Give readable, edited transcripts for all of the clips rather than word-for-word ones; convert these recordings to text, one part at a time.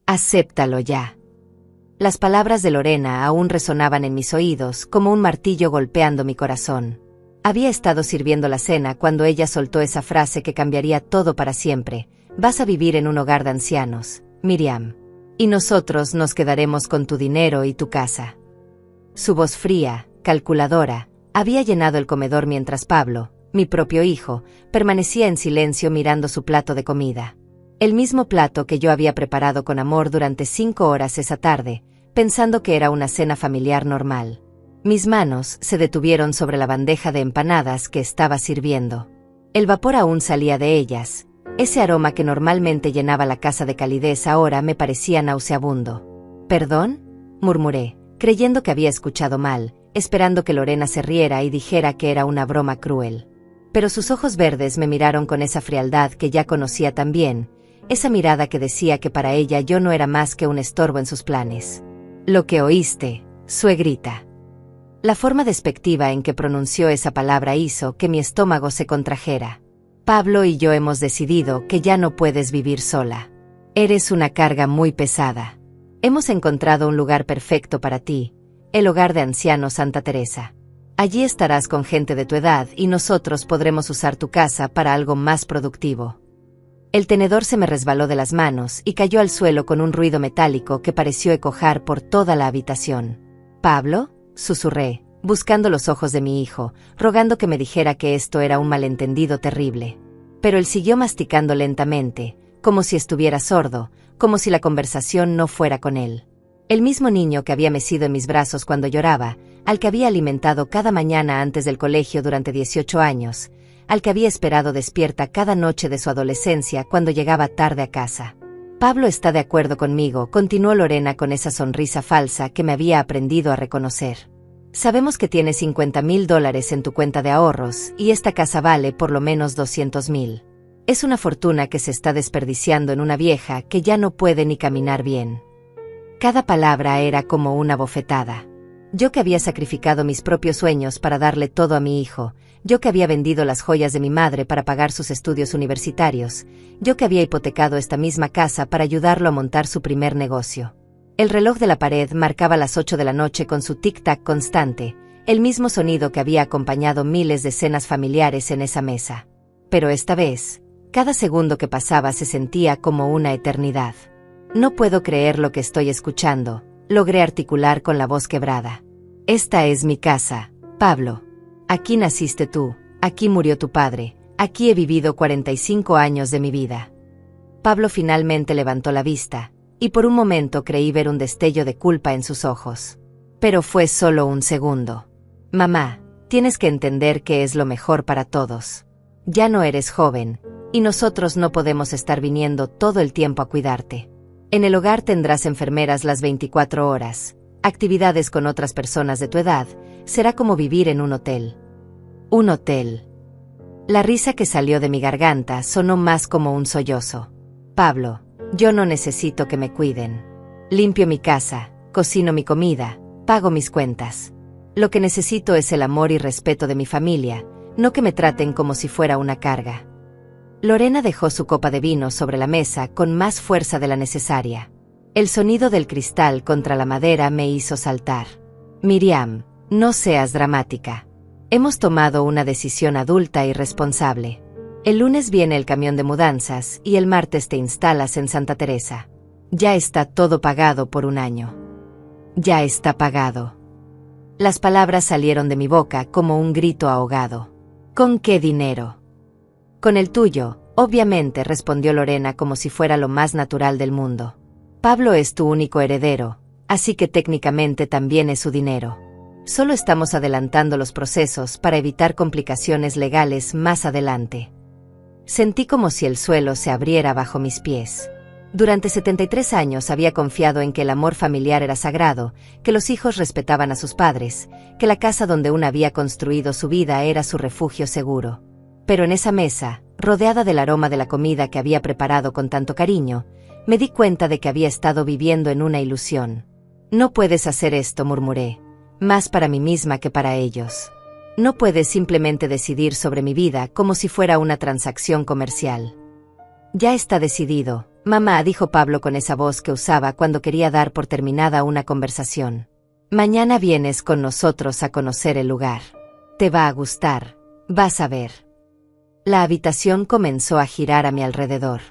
Acéptalo ya. Las palabras de Lorena aún resonaban en mis oídos como un martillo golpeando mi corazón. Había estado sirviendo la cena cuando ella soltó esa frase que cambiaría todo para siempre. Vas a vivir en un hogar de ancianos, Miriam. Y nosotros nos quedaremos con tu dinero y tu casa. Su voz fría, calculadora, había llenado el comedor mientras Pablo, mi propio hijo, permanecía en silencio mirando su plato de comida. El mismo plato que yo había preparado con amor durante 5 horas esa tarde, pensando que era una cena familiar normal. Mis manos se detuvieron sobre la bandeja de empanadas que estaba sirviendo. El vapor aún salía de ellas. Ese aroma que normalmente llenaba la casa de calidez ahora me parecía nauseabundo. ¿Perdón?, murmuré, creyendo que había escuchado mal, esperando que Lorena se riera y dijera que era una broma cruel. Pero sus ojos verdes me miraron con esa frialdad que ya conocía tan bien, esa mirada que decía que para ella yo no era más que un estorbo en sus planes. Lo que oíste, suegrita. La forma despectiva en que pronunció esa palabra hizo que mi estómago se contrajera. Pablo y yo hemos decidido que ya no puedes vivir sola. Eres una carga muy pesada. Hemos encontrado un lugar perfecto para ti, el hogar de ancianos Santa Teresa. Allí estarás con gente de tu edad y nosotros podremos usar tu casa para algo más productivo. El tenedor se me resbaló de las manos y cayó al suelo con un ruido metálico que pareció ecojar por toda la habitación. «¿Pablo?», susurré, buscando los ojos de mi hijo, rogando que me dijera que esto era un malentendido terrible. Pero él siguió masticando lentamente, como si estuviera sordo, como si la conversación no fuera con él. El mismo niño que había mecido en mis brazos cuando lloraba, al que había alimentado cada mañana antes del colegio durante 18 años, al que había esperado despierta cada noche de su adolescencia cuando llegaba tarde a casa. Pablo está de acuerdo conmigo, continuó Lorena con esa sonrisa falsa que me había aprendido a reconocer. Sabemos que tienes $50,000 en tu cuenta de ahorros y esta casa vale por lo menos 200,000. Es una fortuna que se está desperdiciando en una vieja que ya no puede ni caminar bien. Cada palabra era como una bofetada. Yo que había sacrificado mis propios sueños para darle todo a mi hijo, yo que había vendido las joyas de mi madre para pagar sus estudios universitarios, yo que había hipotecado esta misma casa para ayudarlo a montar su primer negocio. El reloj de la pared marcaba las 8 de la noche con su tic-tac constante, el mismo sonido que había acompañado miles de cenas familiares en esa mesa. Pero esta vez, cada segundo que pasaba se sentía como una eternidad. No puedo creer lo que estoy escuchando, logré articular con la voz quebrada. Esta es mi casa, Pablo. Aquí naciste tú, aquí murió tu padre, aquí he vivido 45 años de mi vida. Pablo finalmente levantó la vista, y por un momento creí ver un destello de culpa en sus ojos. Pero fue solo un segundo. Mamá, tienes que entender que es lo mejor para todos. Ya no eres joven, y nosotros no podemos estar viniendo todo el tiempo a cuidarte. En el hogar tendrás enfermeras las 24 horas, actividades con otras personas de tu edad, será como vivir en un hotel. Un hotel. La risa que salió de mi garganta sonó más como un sollozo. Pablo, yo no necesito que me cuiden. Limpio mi casa, cocino mi comida, pago mis cuentas. Lo que necesito es el amor y respeto de mi familia, no que me traten como si fuera una carga. Lorena dejó su copa de vino sobre la mesa con más fuerza de la necesaria. El sonido del cristal contra la madera me hizo saltar. Miriam, no seas dramática. Hemos tomado una decisión adulta y responsable. El lunes viene el camión de mudanzas y el martes te instalas en Santa Teresa. Ya está todo pagado por un año. Ya está pagado. Las palabras salieron de mi boca como un grito ahogado. ¿Con qué dinero? Con el tuyo, obviamente, respondió Lorena como si fuera lo más natural del mundo. Pablo es tu único heredero, así que técnicamente también es su dinero. Solo estamos adelantando los procesos para evitar complicaciones legales más adelante. Sentí como si el suelo se abriera bajo mis pies. Durante 73 años había confiado en que el amor familiar era sagrado, que los hijos respetaban a sus padres, que la casa donde uno había construido su vida era su refugio seguro. Pero en esa mesa, rodeada del aroma de la comida que había preparado con tanto cariño, me di cuenta de que había estado viviendo en una ilusión. No puedes hacer esto, murmuré, más para mí misma que para ellos. No puedes simplemente decidir sobre mi vida como si fuera una transacción comercial. Ya está decidido, mamá, dijo Pablo con esa voz que usaba cuando quería dar por terminada una conversación. Mañana vienes con nosotros a conocer el lugar. Te va a gustar, vas a ver. La habitación comenzó a girar a mi alrededor.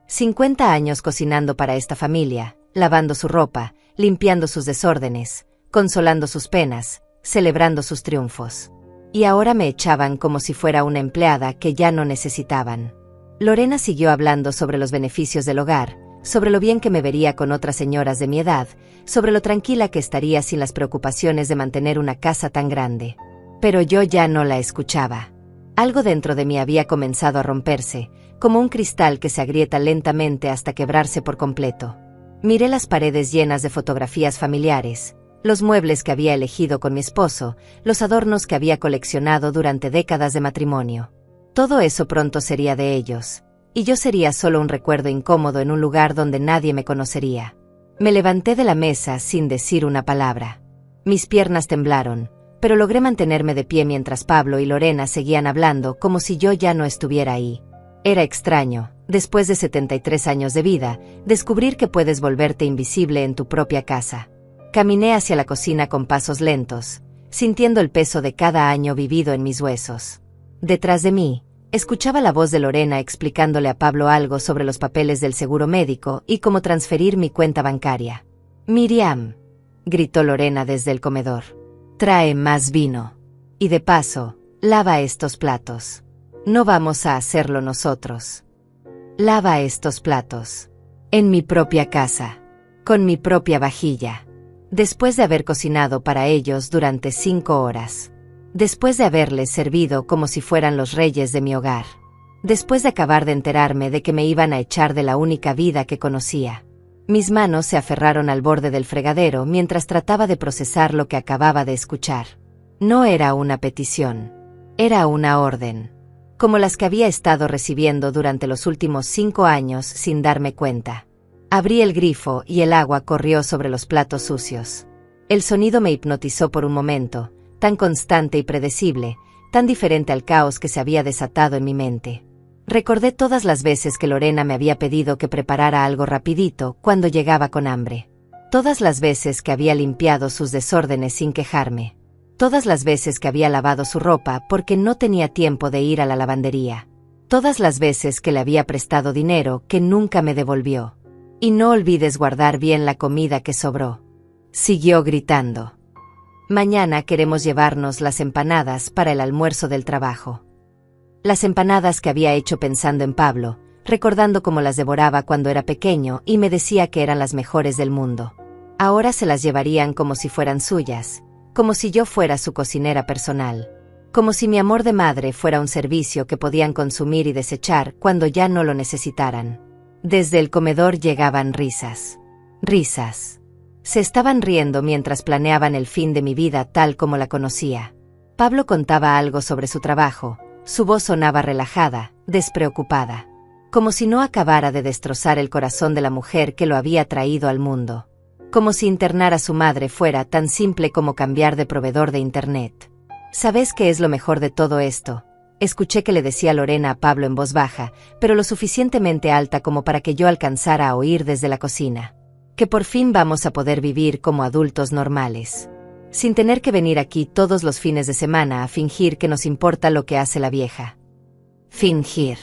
50 años cocinando para esta familia, lavando su ropa, limpiando sus desórdenes, consolando sus penas, celebrando sus triunfos. Y ahora me echaban como si fuera una empleada que ya no necesitaban. Lorena siguió hablando sobre los beneficios del hogar, sobre lo bien que me vería con otras señoras de mi edad, sobre lo tranquila que estaría sin las preocupaciones de mantener una casa tan grande. Pero yo ya no la escuchaba. Algo dentro de mí había comenzado a romperse, como un cristal que se agrieta lentamente hasta quebrarse por completo. Miré las paredes llenas de fotografías familiares, los muebles que había elegido con mi esposo, los adornos que había coleccionado durante décadas de matrimonio. Todo eso pronto sería de ellos, y yo sería solo un recuerdo incómodo en un lugar donde nadie me conocería. Me levanté de la mesa sin decir una palabra. Mis piernas temblaron, pero logré mantenerme de pie mientras Pablo y Lorena seguían hablando como si yo ya no estuviera ahí. Era extraño, después de 73 años de vida, descubrir que puedes volverte invisible en tu propia casa. Caminé hacia la cocina con pasos lentos, sintiendo el peso de cada año vivido en mis huesos. Detrás de mí, escuchaba la voz de Lorena explicándole a Pablo algo sobre los papeles del seguro médico y cómo transferir mi cuenta bancaria. «Miriam», gritó Lorena desde el comedor, «trae más vino. Y de paso, lava estos platos. No vamos a hacerlo nosotros. Lava estos platos. En mi propia casa. Con mi propia vajilla. Después de haber cocinado para ellos durante 5 horas. Después de haberles servido como si fueran los reyes de mi hogar. Después de acabar de enterarme de que me iban a echar de la única vida que conocía. Mis manos se aferraron al borde del fregadero mientras trataba de procesar lo que acababa de escuchar. No era una petición. Era una orden. Como las que había estado recibiendo durante los últimos 5 años sin darme cuenta. Abrí el grifo y el agua corrió sobre los platos sucios. El sonido me hipnotizó por un momento, tan constante y predecible, tan diferente al caos que se había desatado en mi mente. Recordé todas las veces que Lorena me había pedido que preparara algo rapidito cuando llegaba con hambre. Todas las veces que había limpiado sus desórdenes sin quejarme. Todas las veces que había lavado su ropa porque no tenía tiempo de ir a la lavandería. Todas las veces que le había prestado dinero que nunca me devolvió. Y no olvides guardar bien la comida que sobró. Siguió gritando. Mañana queremos llevarnos las empanadas para el almuerzo del trabajo. Las empanadas que había hecho pensando en Pablo, recordando cómo las devoraba cuando era pequeño y me decía que eran las mejores del mundo. Ahora se las llevarían como si fueran suyas, como si yo fuera su cocinera personal, como si mi amor de madre fuera un servicio que podían consumir y desechar cuando ya no lo necesitaran. Desde el comedor llegaban risas. Risas. Se estaban riendo mientras planeaban el fin de mi vida tal como la conocía. Pablo contaba algo sobre su trabajo, su voz sonaba relajada, despreocupada, como si no acabara de destrozar el corazón de la mujer que lo había traído al mundo. Como si internar a su madre fuera tan simple como cambiar de proveedor de internet. ¿Sabes qué es lo mejor de todo esto? Escuché que le decía Lorena a Pablo en voz baja, pero lo suficientemente alta como para que yo alcanzara a oír desde la cocina. Que por fin vamos a poder vivir como adultos normales. Sin tener que venir aquí todos los fines de semana a fingir que nos importa lo que hace la vieja. Fingir.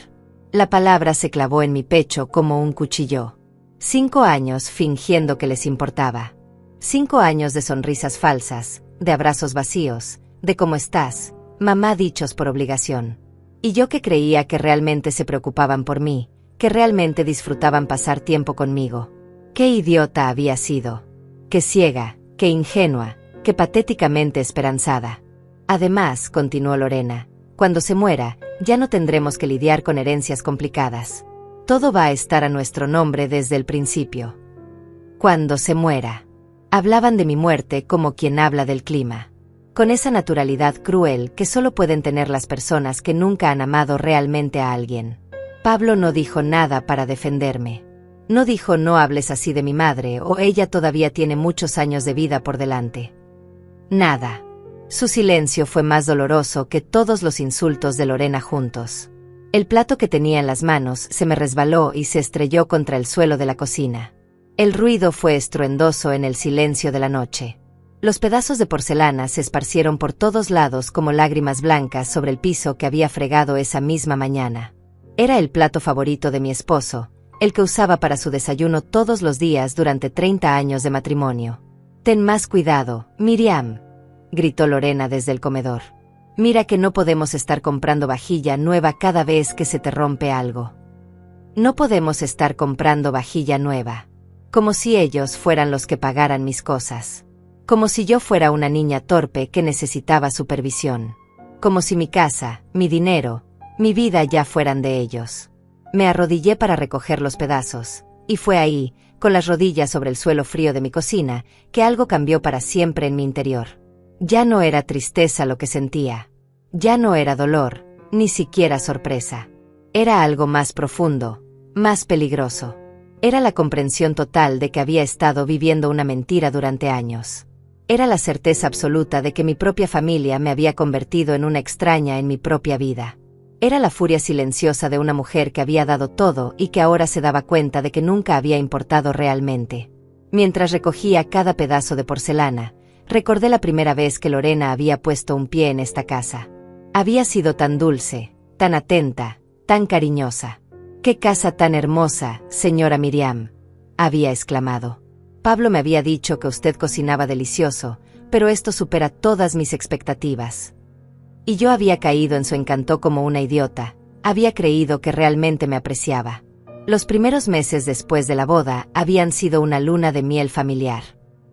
La palabra se clavó en mi pecho como un cuchillo. 5 años fingiendo que les importaba. 5 años de sonrisas falsas, de abrazos vacíos, de cómo estás, mamá dichos por obligación. Y yo que creía que realmente se preocupaban por mí, que realmente disfrutaban pasar tiempo conmigo. Qué idiota había sido. Qué ciega, qué ingenua, qué patéticamente esperanzada. Además, continuó Lorena, cuando se muera, ya no tendremos que lidiar con herencias complicadas. Todo va a estar a nuestro nombre desde el principio. Cuando se muera. Hablaban de mi muerte como quien habla del clima. Con esa naturalidad cruel que solo pueden tener las personas que nunca han amado realmente a alguien. Pablo no dijo nada para defenderme. No dijo no hables así de mi madre o ella todavía tiene muchos años de vida por delante. Nada. Su silencio fue más doloroso que todos los insultos de Lorena juntos. El plato que tenía en las manos se me resbaló y se estrelló contra el suelo de la cocina. El ruido fue estruendoso en el silencio de la noche. Los pedazos de porcelana se esparcieron por todos lados como lágrimas blancas sobre el piso que había fregado esa misma mañana. Era el plato favorito de mi esposo, el que usaba para su desayuno todos los días durante 30 años de matrimonio. «Ten más cuidado, Miriam», gritó Lorena desde el comedor. «Mira que no podemos estar comprando vajilla nueva cada vez que se te rompe algo. No podemos estar comprando vajilla nueva. Como si ellos fueran los que pagaran mis cosas. Como si yo fuera una niña torpe que necesitaba supervisión. Como si mi casa, mi dinero, mi vida ya fueran de ellos». Me arrodillé para recoger los pedazos, y fue ahí, con las rodillas sobre el suelo frío de mi cocina, que algo cambió para siempre en mi interior. Ya no era tristeza lo que sentía. Ya no era dolor, ni siquiera sorpresa. Era algo más profundo, más peligroso. Era la comprensión total de que había estado viviendo una mentira durante años. Era la certeza absoluta de que mi propia familia me había convertido en una extraña en mi propia vida. Era la furia silenciosa de una mujer que había dado todo y que ahora se daba cuenta de que nunca había importado realmente. Mientras recogía cada pedazo de porcelana, recordé la primera vez que Lorena había puesto un pie en esta casa. Había sido tan dulce, tan atenta, tan cariñosa. «¡Qué casa tan hermosa, señora Miriam!», había exclamado. «Pablo me había dicho que usted cocinaba delicioso, pero esto supera todas mis expectativas». Y yo había caído en su encanto como una idiota, había creído que realmente me apreciaba. Los primeros meses después de la boda habían sido una luna de miel familiar.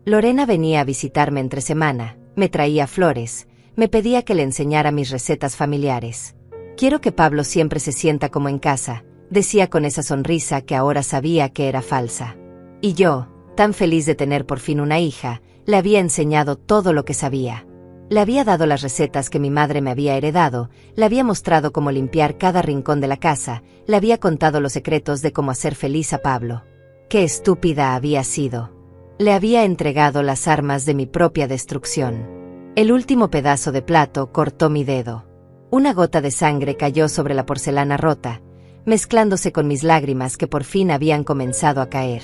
Lorena venía a visitarme entre semana, me traía flores, me pedía que le enseñara mis recetas familiares. «Quiero que Pablo siempre se sienta como en casa», decía con esa sonrisa que ahora sabía que era falsa. Y yo, tan feliz de tener por fin una hija, le había enseñado todo lo que sabía. Le había dado las recetas que mi madre me había heredado, le había mostrado cómo limpiar cada rincón de la casa, le había contado los secretos de cómo hacer feliz a Pablo. ¡Qué estúpida había sido! Le había entregado las armas de mi propia destrucción. El último pedazo de plato cortó mi dedo. Una gota de sangre cayó sobre la porcelana rota, mezclándose con mis lágrimas que por fin habían comenzado a caer.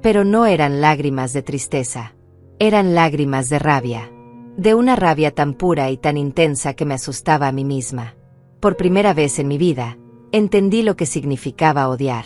Pero no eran lágrimas de tristeza. Eran lágrimas de rabia. De una rabia tan pura y tan intensa que me asustaba a mí misma. Por primera vez en mi vida, entendí lo que significaba odiar.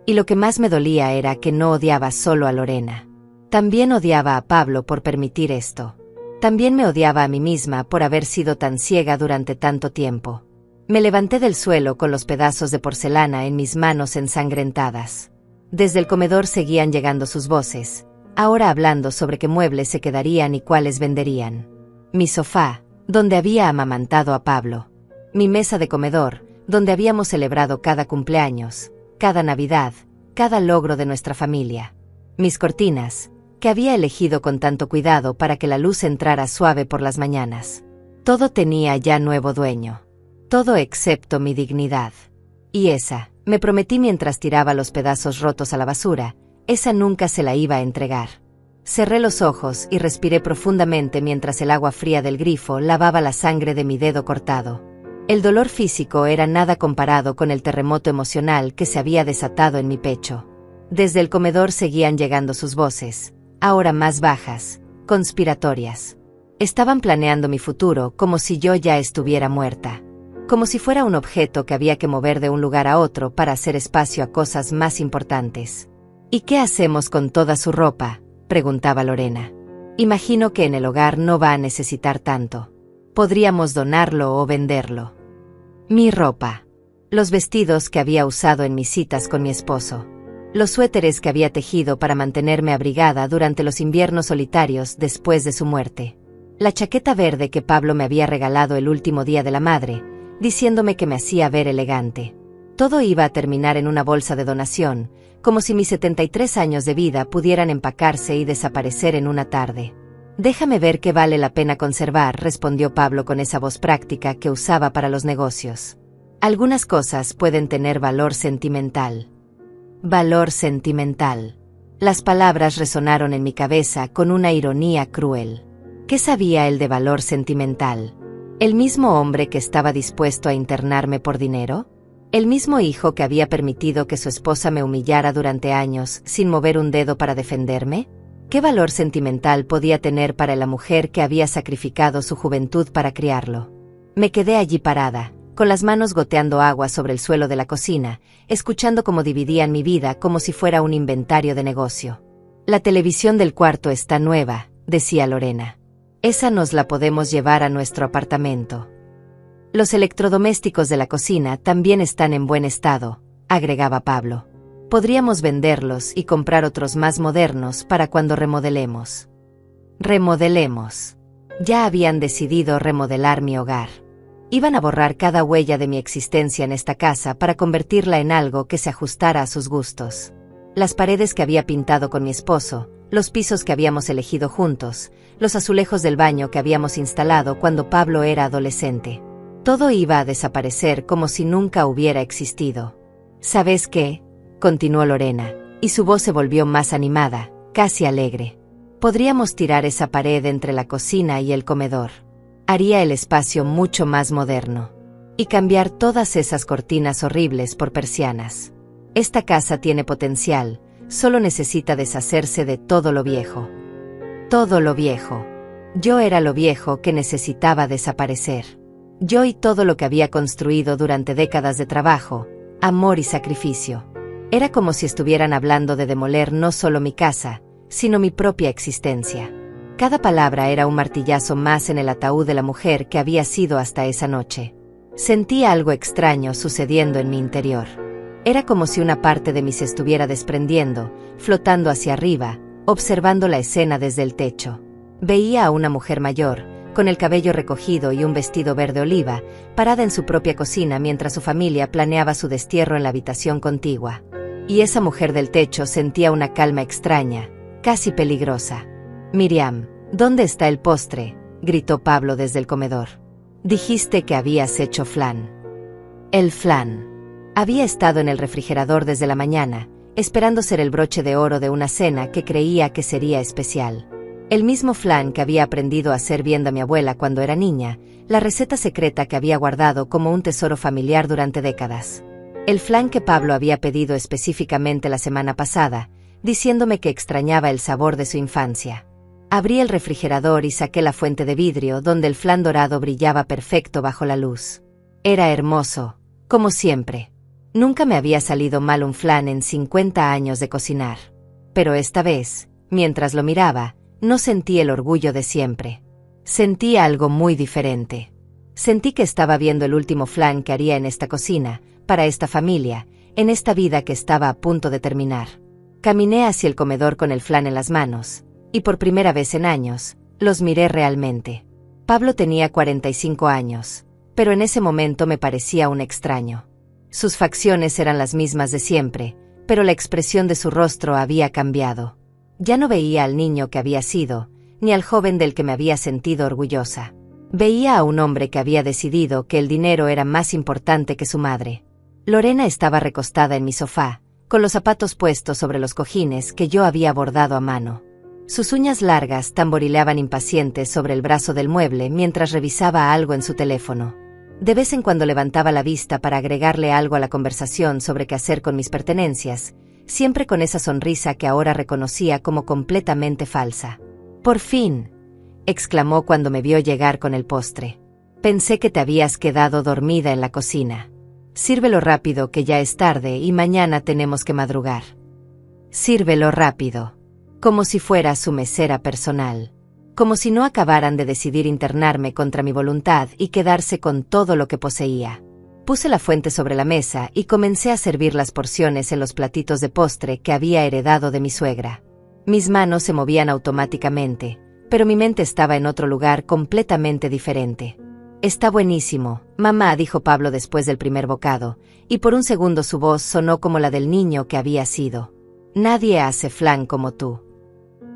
Y lo que más me dolía era que no odiaba solo a Lorena. También odiaba a Pablo por permitir esto. También me odiaba a mí misma por haber sido tan ciega durante tanto tiempo. Me levanté del suelo con los pedazos de porcelana en mis manos ensangrentadas. Desde el comedor seguían llegando sus voces, ahora hablando sobre qué muebles se quedarían y cuáles venderían. Mi sofá, donde había amamantado a Pablo. Mi mesa de comedor, donde habíamos celebrado cada cumpleaños, cada Navidad, cada logro de nuestra familia. Mis cortinas, que había elegido con tanto cuidado para que la luz entrara suave por las mañanas. Todo tenía ya nuevo dueño. Todo excepto mi dignidad. Y esa, me prometí mientras tiraba los pedazos rotos a la basura, esa nunca se la iba a entregar. Cerré los ojos y respiré profundamente mientras el agua fría del grifo lavaba la sangre de mi dedo cortado. El dolor físico era nada comparado con el terremoto emocional que se había desatado en mi pecho. Desde el comedor seguían llegando sus voces, ahora más bajas, conspiratorias. Estaban planeando mi futuro como si yo ya estuviera muerta. Como si fuera un objeto que había que mover de un lugar a otro para hacer espacio a cosas más importantes. «¿Y qué hacemos con toda su ropa?», preguntaba Lorena. «Imagino que en el hogar no va a necesitar tanto. Podríamos donarlo o venderlo». Mi ropa. Los vestidos que había usado en mis citas con mi esposo. Los suéteres que había tejido para mantenerme abrigada durante los inviernos solitarios después de su muerte. La chaqueta verde que Pablo me había regalado el último día de la madre, diciéndome que me hacía ver elegante. Todo iba a terminar en una bolsa de donación, como si mis 73 años de vida pudieran empacarse y desaparecer en una tarde. «Déjame ver qué vale la pena conservar», respondió Pablo con esa voz práctica que usaba para los negocios. «Algunas cosas pueden tener valor sentimental». Valor sentimental. Las palabras resonaron en mi cabeza con una ironía cruel. ¿Qué sabía él de valor sentimental? ¿El mismo hombre que estaba dispuesto a internarme por dinero? El mismo hijo que había permitido que su esposa me humillara durante años sin mover un dedo para defenderme. ¿Qué valor sentimental podía tener para la mujer que había sacrificado su juventud para criarlo? Me quedé allí parada, con las manos goteando agua sobre el suelo de la cocina, escuchando cómo dividían mi vida como si fuera un inventario de negocio. La televisión del cuarto está nueva, decía Lorena. Esa nos la podemos llevar a nuestro apartamento. Los electrodomésticos de la cocina también están en buen estado, agregaba Pablo. Podríamos venderlos y comprar otros más modernos para cuando remodelemos. Remodelemos. Ya habían decidido remodelar mi hogar. Iban a borrar cada huella de mi existencia en esta casa para convertirla en algo que se ajustara a sus gustos. Las paredes que había pintado con mi esposo, los pisos que habíamos elegido juntos, los azulejos del baño que habíamos instalado cuando Pablo era adolescente. Todo iba a desaparecer como si nunca hubiera existido. ¿Sabes qué?, continuó Lorena, y su voz se volvió más animada, casi alegre. Podríamos tirar esa pared entre la cocina y el comedor. Haría el espacio mucho más moderno. Y cambiar todas esas cortinas horribles por persianas. Esta casa tiene potencial, solo necesita deshacerse de todo lo viejo. Todo lo viejo. Yo era lo viejo que necesitaba desaparecer. Yo y todo lo que había construido durante décadas de trabajo, amor y sacrificio. Era como si estuvieran hablando de demoler no solo mi casa, sino mi propia existencia. Cada palabra era un martillazo más en el ataúd de la mujer que había sido hasta esa noche. Sentía algo extraño sucediendo en mi interior. Era como si una parte de mí se estuviera desprendiendo, flotando hacia arriba, observando la escena desde el techo. Veía a una mujer mayor, con el cabello recogido y un vestido verde oliva, parada en su propia cocina mientras su familia planeaba su destierro en la habitación contigua. Y esa mujer del techo sentía una calma extraña, casi peligrosa. «Miriam, ¿dónde está el postre?», gritó Pablo desde el comedor. «Dijiste que habías hecho flan». El flan. Había estado en el refrigerador desde la mañana, esperando ser el broche de oro de una cena que creía que sería especial. El mismo flan que había aprendido a hacer viendo a mi abuela cuando era niña, la receta secreta que había guardado como un tesoro familiar durante décadas. El flan que Pablo había pedido específicamente la semana pasada, diciéndome que extrañaba el sabor de su infancia. Abrí el refrigerador y saqué la fuente de vidrio donde el flan dorado brillaba perfecto bajo la luz. Era hermoso, como siempre. Nunca me había salido mal un flan en 50 años de cocinar. Pero esta vez, mientras lo miraba, no sentí el orgullo de siempre. Sentí algo muy diferente. Sentí que estaba viendo el último flan que haría en esta cocina, para esta familia, en esta vida que estaba a punto de terminar. Caminé hacia el comedor con el flan en las manos, y por primera vez en años, los miré realmente. Pablo tenía 45 años, pero en ese momento me parecía un extraño. Sus facciones eran las mismas de siempre, pero la expresión de su rostro había cambiado. Ya no veía al niño que había sido, ni al joven del que me había sentido orgullosa. Veía a un hombre que había decidido que el dinero era más importante que su madre. Lorena estaba recostada en mi sofá, con los zapatos puestos sobre los cojines que yo había bordado a mano. Sus uñas largas tamborileaban impacientes sobre el brazo del mueble mientras revisaba algo en su teléfono. De vez en cuando levantaba la vista para agregarle algo a la conversación sobre qué hacer con mis pertenencias, siempre con esa sonrisa que ahora reconocía como completamente falsa. «Por fin», exclamó cuando me vio llegar con el postre. «Pensé que te habías quedado dormida en la cocina. Sírvelo rápido que ya es tarde y mañana tenemos que madrugar». Sírvelo rápido. Como si fuera su mesera personal. Como si no acabaran de decidir internarme contra mi voluntad y quedarse con todo lo que poseía. Puse la fuente sobre la mesa y comencé a servir las porciones en los platitos de postre que había heredado de mi suegra. Mis manos se movían automáticamente, pero mi mente estaba en otro lugar completamente diferente. «Está buenísimo», mamá, dijo Pablo después del primer bocado, y por un segundo su voz sonó como la del niño que había sido. «Nadie hace flan como tú.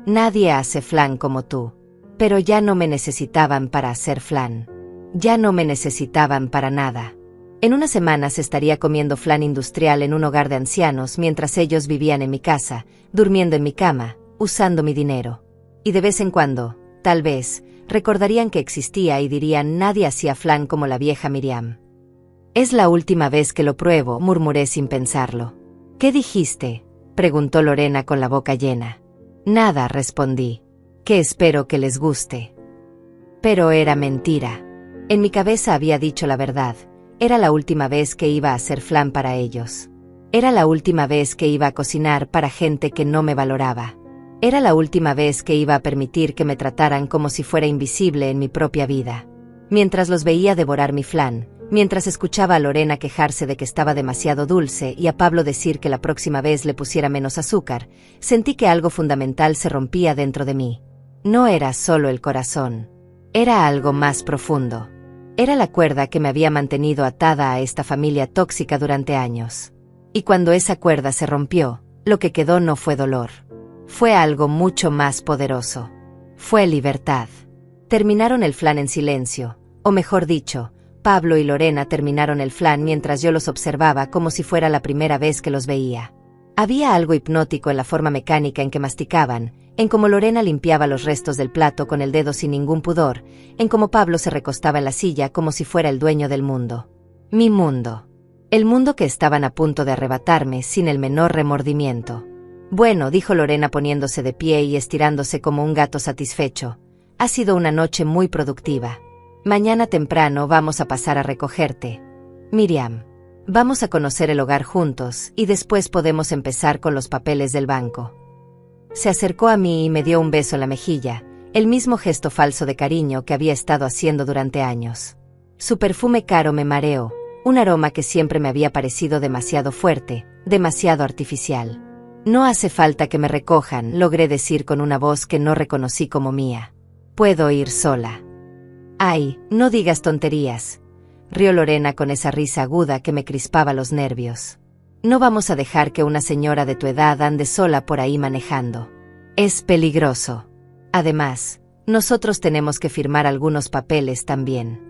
Nadie hace flan como tú». Pero ya no me necesitaban para hacer flan. Ya no me necesitaban para nada. En unas semanas estaría comiendo flan industrial en un hogar de ancianos mientras ellos vivían en mi casa, durmiendo en mi cama, usando mi dinero. Y de vez en cuando, tal vez, recordarían que existía y dirían: «Nadie hacía flan como la vieja Miriam». Es la última vez que lo pruebo, murmuré sin pensarlo. ¿Qué dijiste?, preguntó Lorena con la boca llena. Nada, respondí. Que espero que les guste. Pero era mentira. En mi cabeza había dicho la verdad. Era la última vez que iba a hacer flan para ellos. Era la última vez que iba a cocinar para gente que no me valoraba. Era la última vez que iba a permitir que me trataran como si fuera invisible en mi propia vida. Mientras los veía devorar mi flan, mientras escuchaba a Lorena quejarse de que estaba demasiado dulce y a Pablo decir que la próxima vez le pusiera menos azúcar, sentí que algo fundamental se rompía dentro de mí. No era solo el corazón. Era algo más profundo. Era la cuerda que me había mantenido atada a esta familia tóxica durante años. Y cuando esa cuerda se rompió, lo que quedó no fue dolor. Fue algo mucho más poderoso. Fue libertad. Terminaron el flan en silencio, o mejor dicho, Pablo y Lorena terminaron el flan mientras yo los observaba como si fuera la primera vez que los veía. Había algo hipnótico en la forma mecánica en que masticaban, en cómo Lorena limpiaba los restos del plato con el dedo sin ningún pudor, en cómo Pablo se recostaba en la silla como si fuera el dueño del mundo. Mi mundo. El mundo que estaban a punto de arrebatarme sin el menor remordimiento. Bueno, dijo Lorena poniéndose de pie y estirándose como un gato satisfecho. Ha sido una noche muy productiva. Mañana temprano vamos a pasar a recogerte. Miriam. Vamos a conocer el hogar juntos y después podemos empezar con los papeles del banco. Se acercó a mí y me dio un beso en la mejilla, el mismo gesto falso de cariño que había estado haciendo durante años. Su perfume caro me mareó, un aroma que siempre me había parecido demasiado fuerte, demasiado artificial. No hace falta que me recojan, logré decir con una voz que no reconocí como mía. Puedo ir sola. Ay, no digas tonterías. Rió Lorena con esa risa aguda que me crispaba los nervios. No vamos a dejar que una señora de tu edad ande sola por ahí manejando. Es peligroso. Además, nosotros tenemos que firmar algunos papeles también.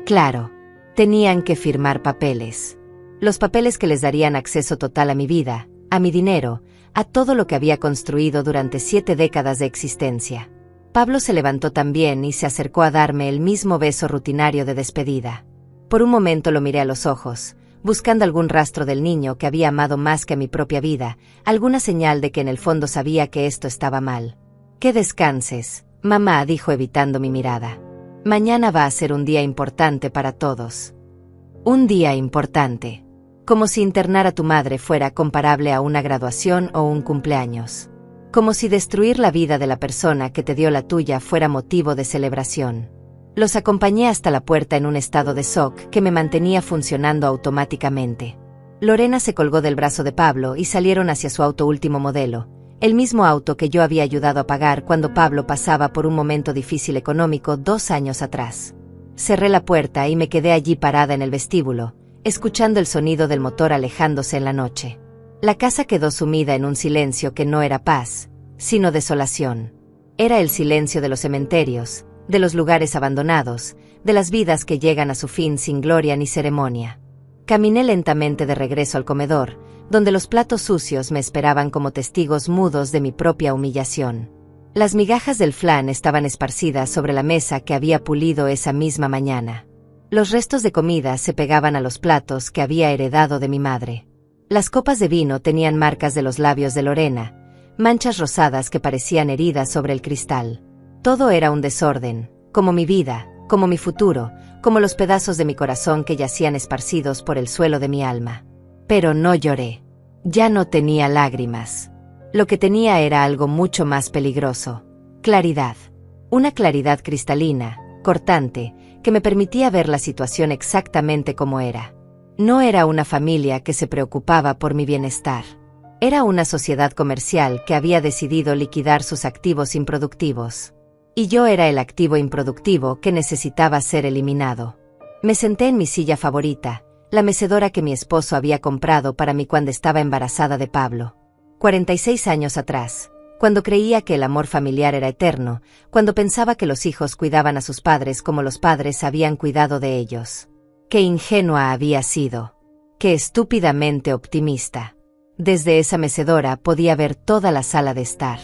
Claro, tenían que firmar papeles. Los papeles que les darían acceso total a mi vida, a mi dinero, a todo lo que había construido durante 7 décadas de existencia. Pablo se levantó también y se acercó a darme el mismo beso rutinario de despedida. Por un momento lo miré a los ojos, buscando algún rastro del niño que había amado más que a mi propia vida, alguna señal de que en el fondo sabía que esto estaba mal. Que descanses, mamá, dijo evitando mi mirada. Mañana va a ser un día importante para todos. Un día importante. Como si internar a tu madre fuera comparable a una graduación o un cumpleaños. Como si destruir la vida de la persona que te dio la tuya fuera motivo de celebración. Los acompañé hasta la puerta en un estado de shock que me mantenía funcionando automáticamente. Lorena se colgó del brazo de Pablo y salieron hacia su auto último modelo, el mismo auto que yo había ayudado a pagar cuando Pablo pasaba por un momento difícil económico 2 años atrás. Cerré la puerta y me quedé allí parada en el vestíbulo, escuchando el sonido del motor alejándose en la noche. La casa quedó sumida en un silencio que no era paz, sino desolación. Era el silencio de los cementerios, de los lugares abandonados, de las vidas que llegan a su fin sin gloria ni ceremonia. Caminé lentamente de regreso al comedor, donde los platos sucios me esperaban como testigos mudos de mi propia humillación. Las migajas del flan estaban esparcidas sobre la mesa que había pulido esa misma mañana. Los restos de comida se pegaban a los platos que había heredado de mi madre. Las copas de vino tenían marcas de los labios de Lorena, manchas rosadas que parecían heridas sobre el cristal. Todo era un desorden, como mi vida, como mi futuro, como los pedazos de mi corazón que yacían esparcidos por el suelo de mi alma. Pero no lloré. Ya no tenía lágrimas. Lo que tenía era algo mucho más peligroso. Claridad. Una claridad cristalina, cortante, que me permitía ver la situación exactamente como era. No era una familia que se preocupaba por mi bienestar. Era una sociedad comercial que había decidido liquidar sus activos improductivos. Y yo era el activo improductivo que necesitaba ser eliminado. Me senté en mi silla favorita, la mecedora que mi esposo había comprado para mí cuando estaba embarazada de Pablo. 46 años atrás, cuando creía que el amor familiar era eterno, cuando pensaba que los hijos cuidaban a sus padres como los padres habían cuidado de ellos. Qué ingenua había sido. Qué estúpidamente optimista. Desde esa mecedora podía ver toda la sala de estar.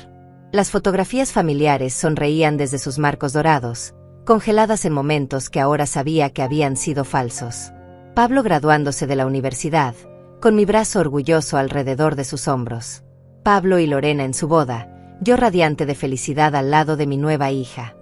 Las fotografías familiares sonreían desde sus marcos dorados, congeladas en momentos que ahora sabía que habían sido falsos. Pablo graduándose de la universidad, con mi brazo orgulloso alrededor de sus hombros. Pablo y Lorena en su boda, yo radiante de felicidad al lado de mi nueva hija.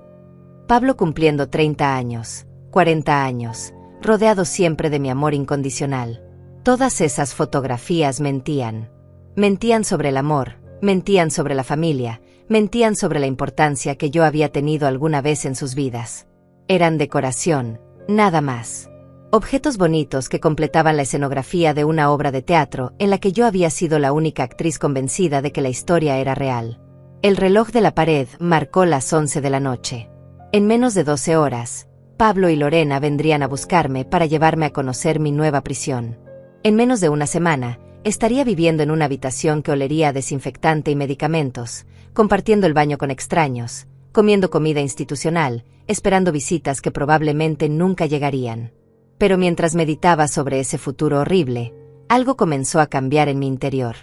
Pablo cumpliendo 30 años, 40 años, rodeado siempre de mi amor incondicional. Todas esas fotografías mentían. Mentían sobre el amor, mentían sobre la familia, mentían sobre la importancia que yo había tenido alguna vez en sus vidas. Eran decoración, nada más. Objetos bonitos que completaban la escenografía de una obra de teatro en la que yo había sido la única actriz convencida de que la historia era real. El reloj de la pared marcó las 11 de la noche. En menos de 12 horas, Pablo y Lorena vendrían a buscarme para llevarme a conocer mi nueva prisión. En menos de una semana, estaría viviendo en una habitación que olería a desinfectante y medicamentos, compartiendo el baño con extraños, comiendo comida institucional, esperando visitas que probablemente nunca llegarían. Pero mientras meditaba sobre ese futuro horrible, algo comenzó a cambiar en mi interior.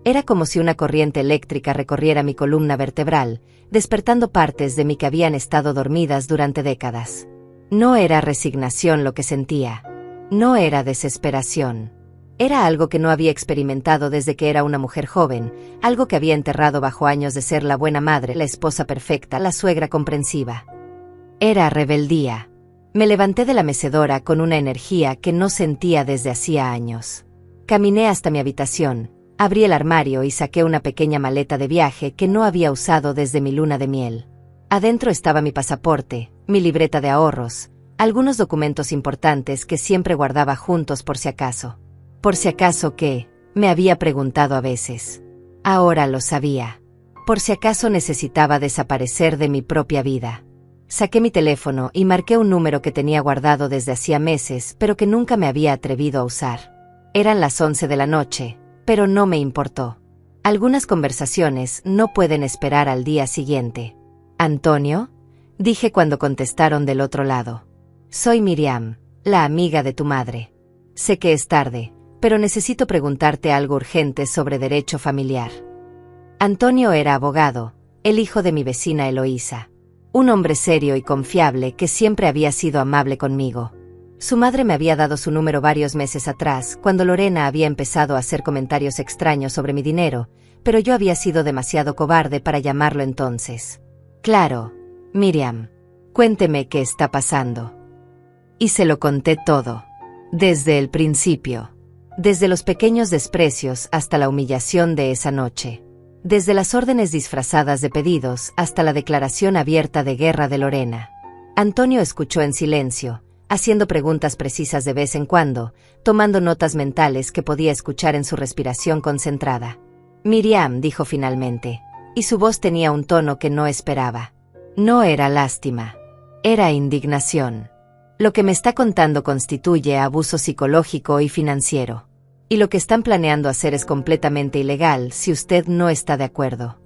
Era como si una corriente eléctrica recorriera mi columna vertebral, despertando partes de mí que habían estado dormidas durante décadas. No era resignación lo que sentía. No era desesperación. Era algo que no había experimentado desde que era una mujer joven, algo que había enterrado bajo años de ser la buena madre, la esposa perfecta, la suegra comprensiva. Era rebeldía. Me levanté de la mecedora con una energía que no sentía desde hacía años. Caminé hasta mi habitación, abrí el armario y saqué una pequeña maleta de viaje que no había usado desde mi luna de miel. Adentro estaba mi pasaporte, mi libreta de ahorros, algunos documentos importantes que siempre guardaba juntos por si acaso. Por si acaso qué, me había preguntado a veces. Ahora lo sabía. Por si acaso necesitaba desaparecer de mi propia vida. Saqué mi teléfono y marqué un número que tenía guardado desde hacía meses, pero que nunca me había atrevido a usar. Eran las 11 de la noche, pero no me importó. Algunas conversaciones no pueden esperar al día siguiente. ¿Antonio? Dije cuando contestaron del otro lado. Soy Miriam, la amiga de tu madre. Sé que es tarde, pero necesito preguntarte algo urgente sobre derecho familiar. Antonio era abogado, el hijo de mi vecina Eloísa. Un hombre serio y confiable que siempre había sido amable conmigo. Su madre me había dado su número varios meses atrás, cuando Lorena había empezado a hacer comentarios extraños sobre mi dinero, pero yo había sido demasiado cobarde para llamarlo entonces. Claro, Miriam, cuénteme qué está pasando. Y se lo conté todo. Desde el principio. Desde los pequeños desprecios hasta la humillación de esa noche. Desde las órdenes disfrazadas de pedidos hasta la declaración abierta de guerra de Lorena. Antonio escuchó en silencio, haciendo preguntas precisas de vez en cuando, tomando notas mentales que podía escuchar en su respiración concentrada. Miriam, dijo finalmente, y su voz tenía un tono que no esperaba. No era lástima. Era indignación. Lo que me está contando constituye abuso psicológico y financiero. Y lo que están planeando hacer es completamente ilegal si usted no está de acuerdo.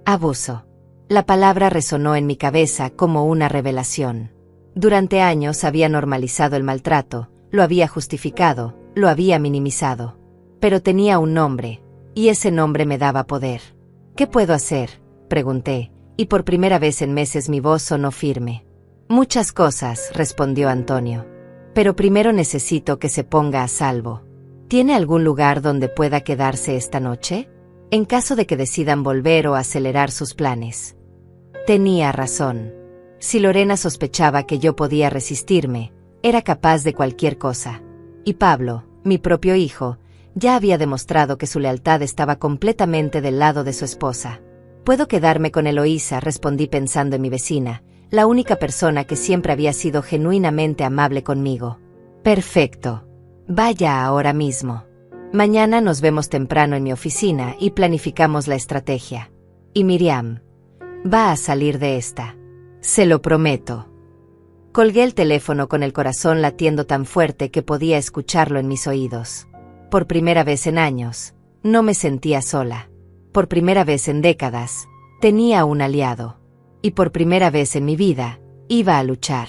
Abuso. La palabra resonó en mi cabeza como una revelación. Durante años había normalizado el maltrato, lo había justificado, lo había minimizado. Pero tenía un nombre, y ese nombre me daba poder. ¿Qué puedo hacer?, pregunté, y por primera vez en meses mi voz sonó firme. Muchas cosas, respondió Antonio. Pero primero necesito que se ponga a salvo. ¿Tiene algún lugar donde pueda quedarse esta noche? En caso de que decidan volver o acelerar sus planes. Tenía razón. Si Lorena sospechaba que yo podía resistirme, era capaz de cualquier cosa. Y Pablo, mi propio hijo, ya había demostrado que su lealtad estaba completamente del lado de su esposa. Puedo quedarme con Eloísa, respondí pensando en mi vecina, la única persona que siempre había sido genuinamente amable conmigo. Perfecto. Vaya ahora mismo. Mañana nos vemos temprano en mi oficina y planificamos la estrategia. Y Miriam va a salir de esta. Se lo prometo. Colgué el teléfono con el corazón latiendo tan fuerte que podía escucharlo en mis oídos. Por primera vez en años, no me sentía sola. Por primera vez en décadas, tenía un aliado. Y por primera vez en mi vida, iba a luchar.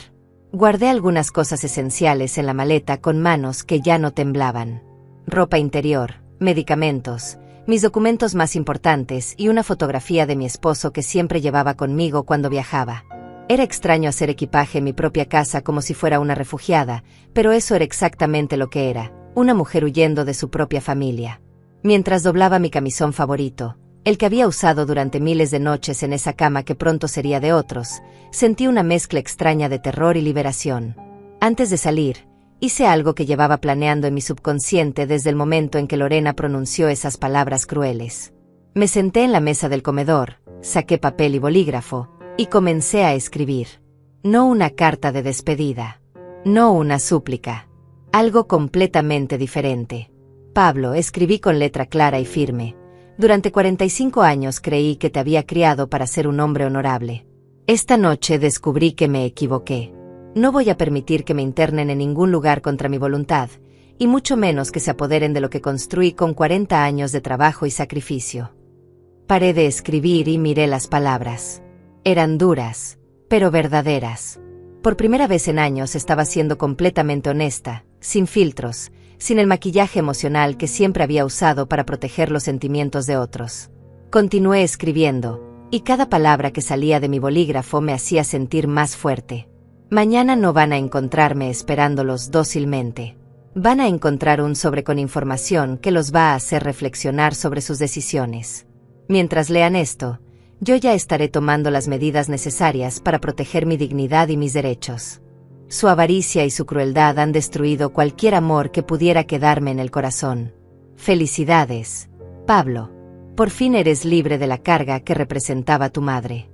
Guardé algunas cosas esenciales en la maleta con manos que ya no temblaban. Ropa interior, medicamentos, mis documentos más importantes y una fotografía de mi esposo que siempre llevaba conmigo cuando viajaba. Era extraño hacer equipaje en mi propia casa como si fuera una refugiada, pero eso era exactamente lo que era, una mujer huyendo de su propia familia. Mientras doblaba mi camisón favorito, el que había usado durante miles de noches en esa cama que pronto sería de otros, sentí una mezcla extraña de terror y liberación. Antes de salir, hice algo que llevaba planeando en mi subconsciente desde el momento en que Lorena pronunció esas palabras crueles. Me senté en la mesa del comedor, saqué papel y bolígrafo, y comencé a escribir. No una carta de despedida. No una súplica. Algo completamente diferente. Pablo, escribí con letra clara y firme. Durante 45 años creí que te había criado para ser un hombre honorable. Esta noche descubrí que me equivoqué. No voy a permitir que me internen en ningún lugar contra mi voluntad, y mucho menos que se apoderen de lo que construí con 40 años de trabajo y sacrificio. Paré de escribir y miré las palabras. Eran duras, pero verdaderas. Por primera vez en años estaba siendo completamente honesta, sin filtros, sin el maquillaje emocional que siempre había usado para proteger los sentimientos de otros. Continué escribiendo, y cada palabra que salía de mi bolígrafo me hacía sentir más fuerte. Mañana no van a encontrarme esperándolos dócilmente. Van a encontrar un sobre con información que los va a hacer reflexionar sobre sus decisiones. Mientras lean esto, yo ya estaré tomando las medidas necesarias para proteger mi dignidad y mis derechos. Su avaricia y su crueldad han destruido cualquier amor que pudiera quedarme en el corazón. Felicidades, Pablo. Por fin eres libre de la carga que representaba tu madre.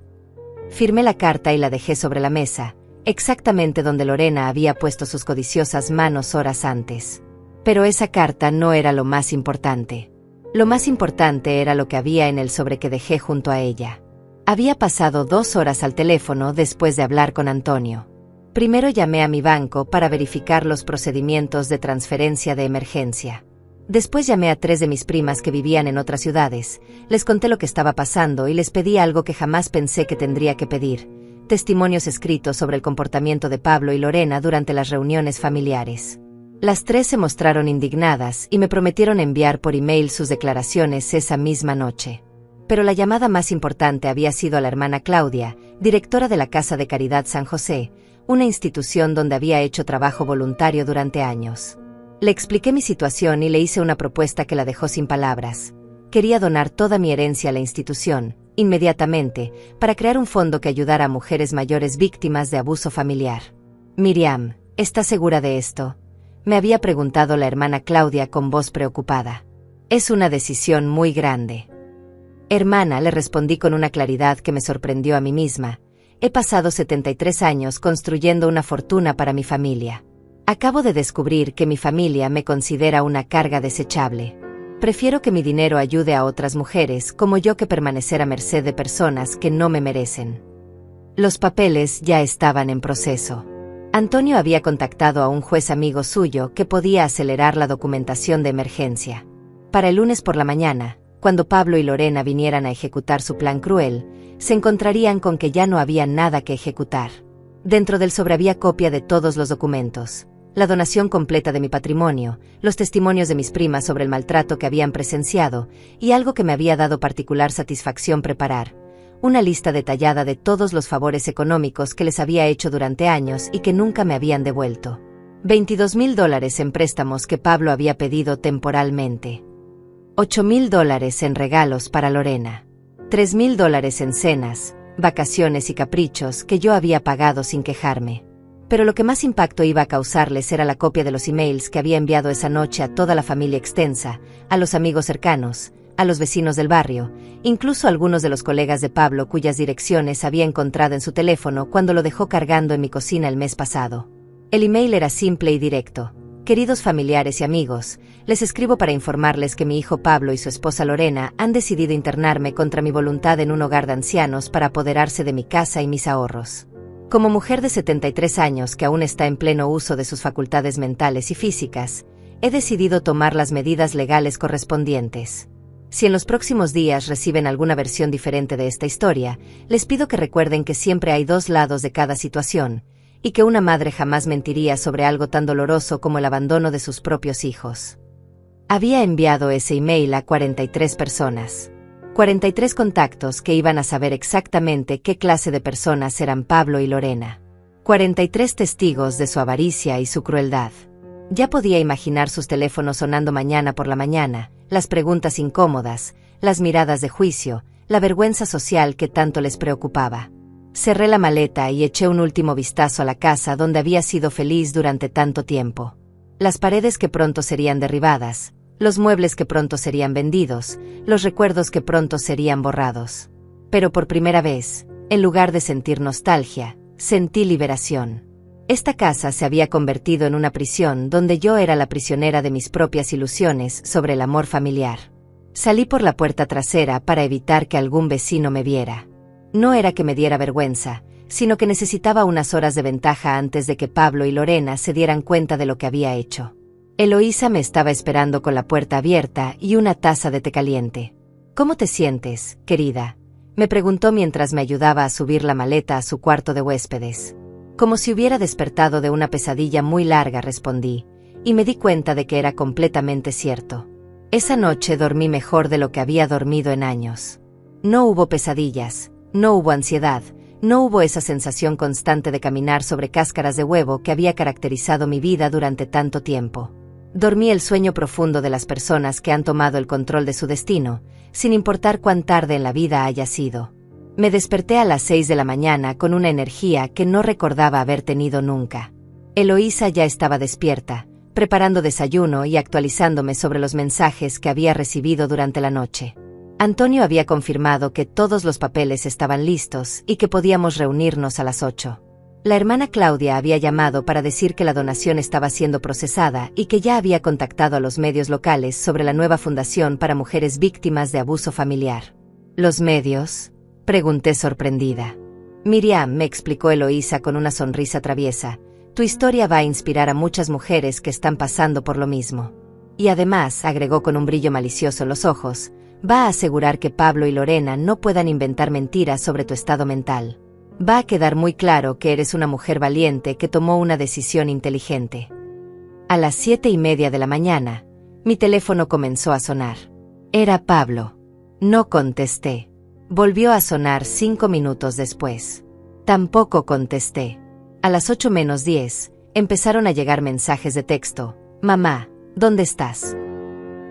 Firmé la carta y la dejé sobre la mesa, exactamente donde Lorena había puesto sus codiciosas manos horas antes. Pero esa carta no era lo más importante. Lo más importante era lo que había en el sobre que dejé junto a ella. Había pasado 2 horas al teléfono después de hablar con Antonio. Primero llamé a mi banco para verificar los procedimientos de transferencia de emergencia. Después llamé a 3 de mis primas que vivían en otras ciudades, les conté lo que estaba pasando y les pedí algo que jamás pensé que tendría que pedir: testimonios escritos sobre el comportamiento de Pablo y Lorena durante las reuniones familiares. Las 3 se mostraron indignadas y me prometieron enviar por email sus declaraciones esa misma noche. Pero la llamada más importante había sido a la hermana Claudia, directora de la Casa de Caridad San José, una institución donde había hecho trabajo voluntario durante años. Le expliqué mi situación y le hice una propuesta que la dejó sin palabras. Quería donar toda mi herencia a la institución, inmediatamente, para crear un fondo que ayudara a mujeres mayores víctimas de abuso familiar. Miriam, ¿estás segura de esto?, me había preguntado la hermana Claudia con voz preocupada. Es una decisión muy grande. Hermana, le respondí con una claridad que me sorprendió a mí misma. He pasado 73 años construyendo una fortuna para mi familia. Acabo de descubrir que mi familia me considera una carga desechable. Prefiero que mi dinero ayude a otras mujeres como yo que permanecer a merced de personas que no me merecen. Los papeles ya estaban en proceso. Antonio había contactado a un juez amigo suyo que podía acelerar la documentación de emergencia. Para el lunes por la mañana, cuando Pablo y Lorena vinieran a ejecutar su plan cruel, se encontrarían con que ya no había nada que ejecutar. Dentro del sobre había copia de todos los documentos, la donación completa de mi patrimonio, los testimonios de mis primas sobre el maltrato que habían presenciado, y algo que me había dado particular satisfacción preparar: una lista detallada de todos los favores económicos que les había hecho durante años y que nunca me habían devuelto. $22,000 en préstamos que Pablo había pedido temporalmente. $8,000 en regalos para Lorena. $3,000 en cenas, vacaciones y caprichos que yo había pagado sin quejarme. Pero lo que más impacto iba a causarles era la copia de los emails que había enviado esa noche a toda la familia extensa, a los amigos cercanos, a los vecinos del barrio, incluso a algunos de los colegas de Pablo cuyas direcciones había encontrado en su teléfono cuando lo dejó cargando en mi cocina el mes pasado. El email era simple y directo. Queridos familiares y amigos, les escribo para informarles que mi hijo Pablo y su esposa Lorena han decidido internarme contra mi voluntad en un hogar de ancianos para apoderarse de mi casa y mis ahorros. Como mujer de 73 años que aún está en pleno uso de sus facultades mentales y físicas, he decidido tomar las medidas legales correspondientes. Si en los próximos días reciben alguna versión diferente de esta historia, les pido que recuerden que siempre hay 2 lados de cada situación, y que una madre jamás mentiría sobre algo tan doloroso como el abandono de sus propios hijos. Había enviado ese email a 43 personas. 43 contactos que iban a saber exactamente qué clase de personas eran Pablo y Lorena. 43 testigos de su avaricia y su crueldad. Ya podía imaginar sus teléfonos sonando mañana por la mañana, las preguntas incómodas, las miradas de juicio, la vergüenza social que tanto les preocupaba. Cerré la maleta y eché un último vistazo a la casa donde había sido feliz durante tanto tiempo. Las paredes que pronto serían derribadas, los muebles que pronto serían vendidos, los recuerdos que pronto serían borrados. Pero por primera vez, en lugar de sentir nostalgia, sentí liberación. Esta casa se había convertido en una prisión donde yo era la prisionera de mis propias ilusiones sobre el amor familiar. Salí por la puerta trasera para evitar que algún vecino me viera. No era que me diera vergüenza, sino que necesitaba unas horas de ventaja antes de que Pablo y Lorena se dieran cuenta de lo que había hecho. Eloísa me estaba esperando con la puerta abierta y una taza de té caliente. ¿Cómo te sientes, querida?, me preguntó mientras me ayudaba a subir la maleta a su cuarto de huéspedes. Como si hubiera despertado de una pesadilla muy larga, respondí, y me di cuenta de que era completamente cierto. Esa noche dormí mejor de lo que había dormido en años. No hubo pesadillas, no hubo ansiedad, no hubo esa sensación constante de caminar sobre cáscaras de huevo que había caracterizado mi vida durante tanto tiempo. Dormí el sueño profundo de las personas que han tomado el control de su destino, sin importar cuán tarde en la vida haya sido. Me desperté a las 6 de la mañana con una energía que no recordaba haber tenido nunca. Eloísa ya estaba despierta, preparando desayuno y actualizándome sobre los mensajes que había recibido durante la noche. Antonio había confirmado que todos los papeles estaban listos y que podíamos reunirnos a las 8. La hermana Claudia había llamado para decir que la donación estaba siendo procesada y que ya había contactado a los medios locales sobre la nueva fundación para mujeres víctimas de abuso familiar. ¿Los medios?, pregunté sorprendida. Miriam, me explicó Eloísa con una sonrisa traviesa, tu historia va a inspirar a muchas mujeres que están pasando por lo mismo. Y además, agregó con un brillo malicioso en los ojos, va a asegurar que Pablo y Lorena no puedan inventar mentiras sobre tu estado mental. Va a quedar muy claro que eres una mujer valiente que tomó una decisión inteligente. A las 7:30 de la mañana, mi teléfono comenzó a sonar. Era Pablo. No contesté. Volvió a sonar 5 minutos después. Tampoco contesté. A las 8 menos 10, empezaron a llegar mensajes de texto. Mamá, ¿dónde estás?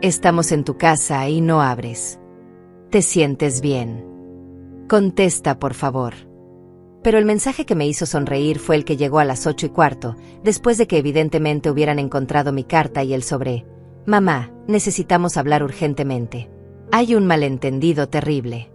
Estamos en tu casa y no abres. ¿Te sientes bien? Contesta, por favor. Pero el mensaje que me hizo sonreír fue el que llegó a las 8:15, después de que evidentemente hubieran encontrado mi carta y el sobre. Mamá, necesitamos hablar urgentemente. Hay un malentendido terrible.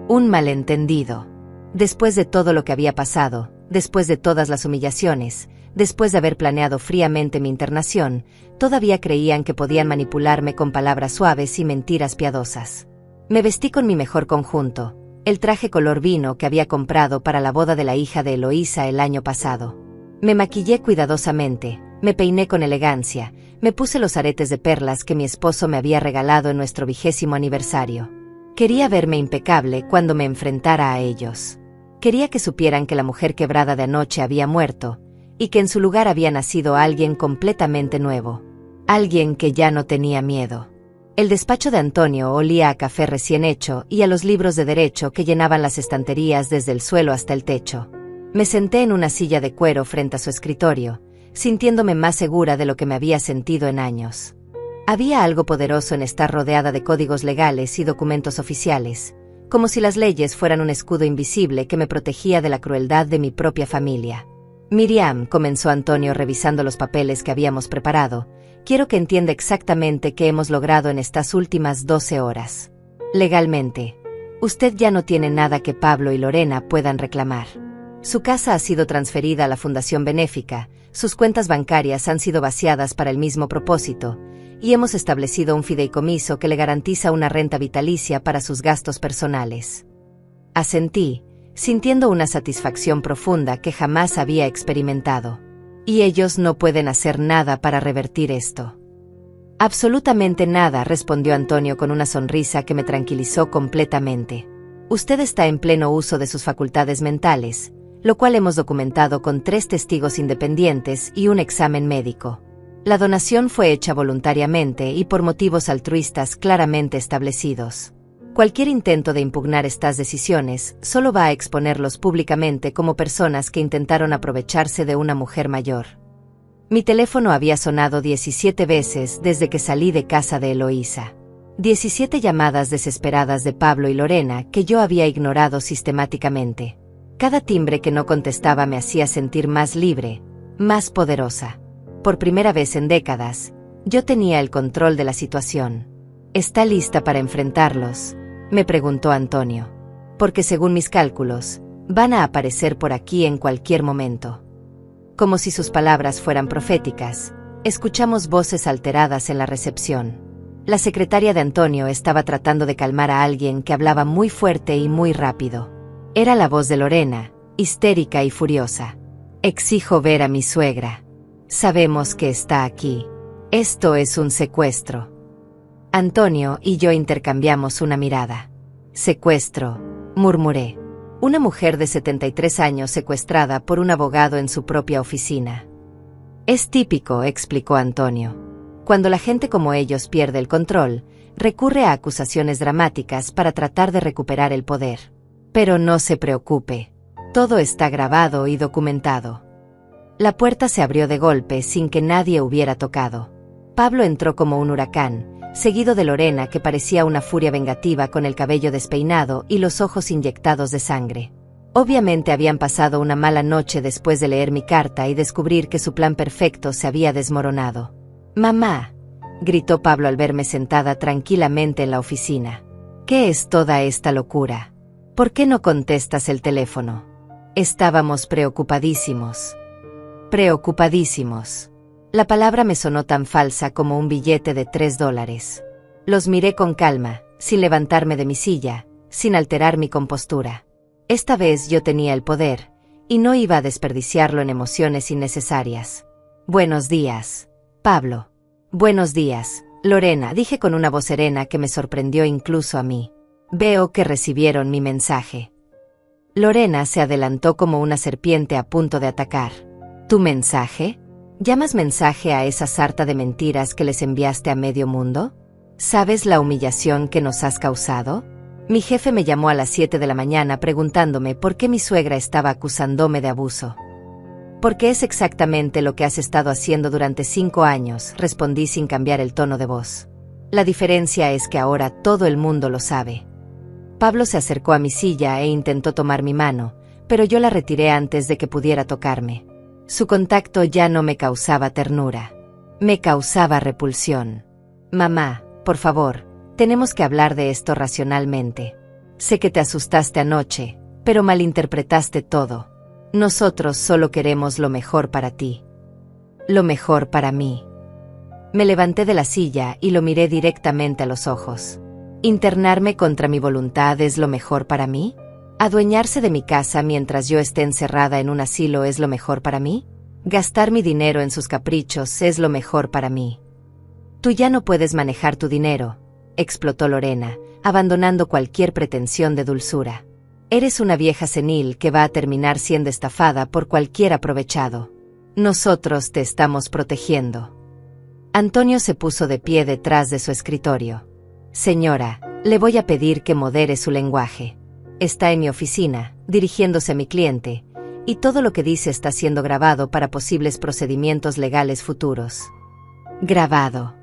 Un malentendido. Después de todo lo que había pasado, después de todas las humillaciones, después de haber planeado fríamente mi internación, todavía creían que podían manipularme con palabras suaves y mentiras piadosas. Me vestí con mi mejor conjunto, el traje color vino que había comprado para la boda de la hija de Eloísa el año pasado. Me maquillé cuidadosamente, me peiné con elegancia, me puse los aretes de perlas que mi esposo me había regalado en nuestro 20º aniversario. Quería verme impecable cuando me enfrentara a ellos. Quería que supieran que la mujer quebrada de anoche había muerto, y que en su lugar había nacido alguien completamente nuevo. Alguien que ya no tenía miedo. El despacho de Antonio olía a café recién hecho y a los libros de derecho que llenaban las estanterías desde el suelo hasta el techo. Me senté en una silla de cuero frente a su escritorio, sintiéndome más segura de lo que me había sentido en años. Había algo poderoso en estar rodeada de códigos legales y documentos oficiales, como si las leyes fueran un escudo invisible que me protegía de la crueldad de mi propia familia. Miriam, comenzó Antonio revisando los papeles que habíamos preparado, quiero que entienda exactamente qué hemos logrado en estas últimas 12 horas. Legalmente, usted ya no tiene nada que Pablo y Lorena puedan reclamar. Su casa ha sido transferida a la Fundación Benéfica, sus cuentas bancarias han sido vaciadas para el mismo propósito, y hemos establecido un fideicomiso que le garantiza una renta vitalicia para sus gastos personales. Asentí, sintiendo una satisfacción profunda que jamás había experimentado. Y ellos no pueden hacer nada para revertir esto. Absolutamente nada, respondió Antonio con una sonrisa que me tranquilizó completamente. Usted está en pleno uso de sus facultades mentales, lo cual hemos documentado con 3 testigos independientes y un examen médico. La donación fue hecha voluntariamente y por motivos altruistas claramente establecidos. Cualquier intento de impugnar estas decisiones solo va a exponerlos públicamente como personas que intentaron aprovecharse de una mujer mayor. Mi teléfono había sonado 17 veces desde que salí de casa de Eloísa. 17 llamadas desesperadas de Pablo y Lorena que yo había ignorado sistemáticamente. Cada timbre que no contestaba me hacía sentir más libre, más poderosa. Por primera vez en décadas, yo tenía el control de la situación. ¿Está lista para enfrentarlos?, me preguntó Antonio. Porque según mis cálculos, van a aparecer por aquí en cualquier momento. Como si sus palabras fueran proféticas, escuchamos voces alteradas en la recepción. La secretaria de Antonio estaba tratando de calmar a alguien que hablaba muy fuerte y muy rápido. Era la voz de Lorena, histérica y furiosa. Exijo ver a mi suegra. Sabemos que está aquí. Esto es un secuestro. Antonio y yo intercambiamos una mirada. Secuestro, murmuré. Una mujer de 73 años secuestrada por un abogado en su propia oficina. Es típico, explicó Antonio. Cuando la gente como ellos pierde el control, recurre a acusaciones dramáticas para tratar de recuperar el poder. Pero no se preocupe. Todo está grabado y documentado. La puerta se abrió de golpe sin que nadie hubiera tocado. Pablo entró como un huracán, seguido de Lorena, que parecía una furia vengativa con el cabello despeinado y los ojos inyectados de sangre. Obviamente habían pasado una mala noche después de leer mi carta y descubrir que su plan perfecto se había desmoronado. «Mamá», gritó Pablo al verme sentada tranquilamente en la oficina. «¿Qué es toda esta locura? ¿Por qué no contestas el teléfono?» Estábamos preocupadísimos. Preocupadísimos. La palabra me sonó tan falsa como un billete de $3. Los miré con calma, sin levantarme de mi silla, sin alterar mi compostura. Esta vez yo tenía el poder, y no iba a desperdiciarlo en emociones innecesarias. «Buenos días, Pablo». «Buenos días, Lorena», dije con una voz serena que me sorprendió incluso a mí. «Veo que recibieron mi mensaje». Lorena se adelantó como una serpiente a punto de atacar. «¿Tu mensaje? ¿Llamas mensaje a esa sarta de mentiras que les enviaste a medio mundo? ¿Sabes la humillación que nos has causado?» Mi jefe me llamó a las 7 de la mañana preguntándome por qué mi suegra estaba acusándome de abuso. «Porque es exactamente lo que has estado haciendo durante 5 años», respondí sin cambiar el tono de voz. «La diferencia es que ahora todo el mundo lo sabe». Pablo se acercó a mi silla e intentó tomar mi mano, pero yo la retiré antes de que pudiera tocarme. Su contacto ya no me causaba ternura. Me causaba repulsión. «Mamá, por favor, tenemos que hablar de esto racionalmente. Sé que te asustaste anoche, pero malinterpretaste todo. Nosotros solo queremos lo mejor para ti. Lo mejor para mí». Me levanté de la silla y lo miré directamente a los ojos. ¿Internarme contra mi voluntad es lo mejor para mí? ¿Adueñarse de mi casa mientras yo esté encerrada en un asilo es lo mejor para mí? ¿Gastar mi dinero en sus caprichos es lo mejor para mí? «Tú ya no puedes manejar tu dinero», explotó Lorena, abandonando cualquier pretensión de dulzura. «Eres una vieja senil que va a terminar siendo estafada por cualquier aprovechado. Nosotros te estamos protegiendo». Antonio se puso de pie detrás de su escritorio. «Señora, le voy a pedir que modere su lenguaje. Está en mi oficina, dirigiéndose a mi cliente, y todo lo que dice está siendo grabado para posibles procedimientos legales futuros». «Grabado».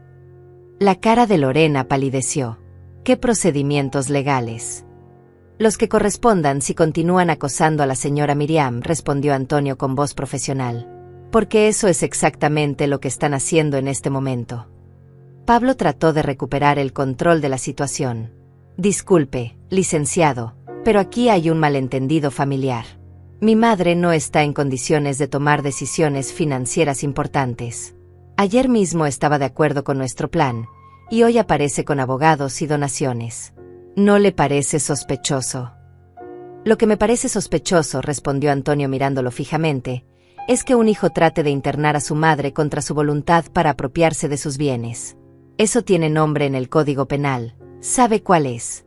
La cara de Lorena palideció. «¿Qué procedimientos legales?» «Los que correspondan si continúan acosando a la señora Miriam», respondió Antonio con voz profesional. «Porque eso es exactamente lo que están haciendo en este momento». Pablo trató de recuperar el control de la situación. «Disculpe, licenciado, pero aquí hay un malentendido familiar. Mi madre no está en condiciones de tomar decisiones financieras importantes. Ayer mismo estaba de acuerdo con nuestro plan, y hoy aparece con abogados y donaciones. ¿No le parece sospechoso?» «Lo que me parece sospechoso», respondió Antonio mirándolo fijamente, «es que un hijo trate de internar a su madre contra su voluntad para apropiarse de sus bienes. Eso tiene nombre en el Código Penal. ¿Sabe cuál es?»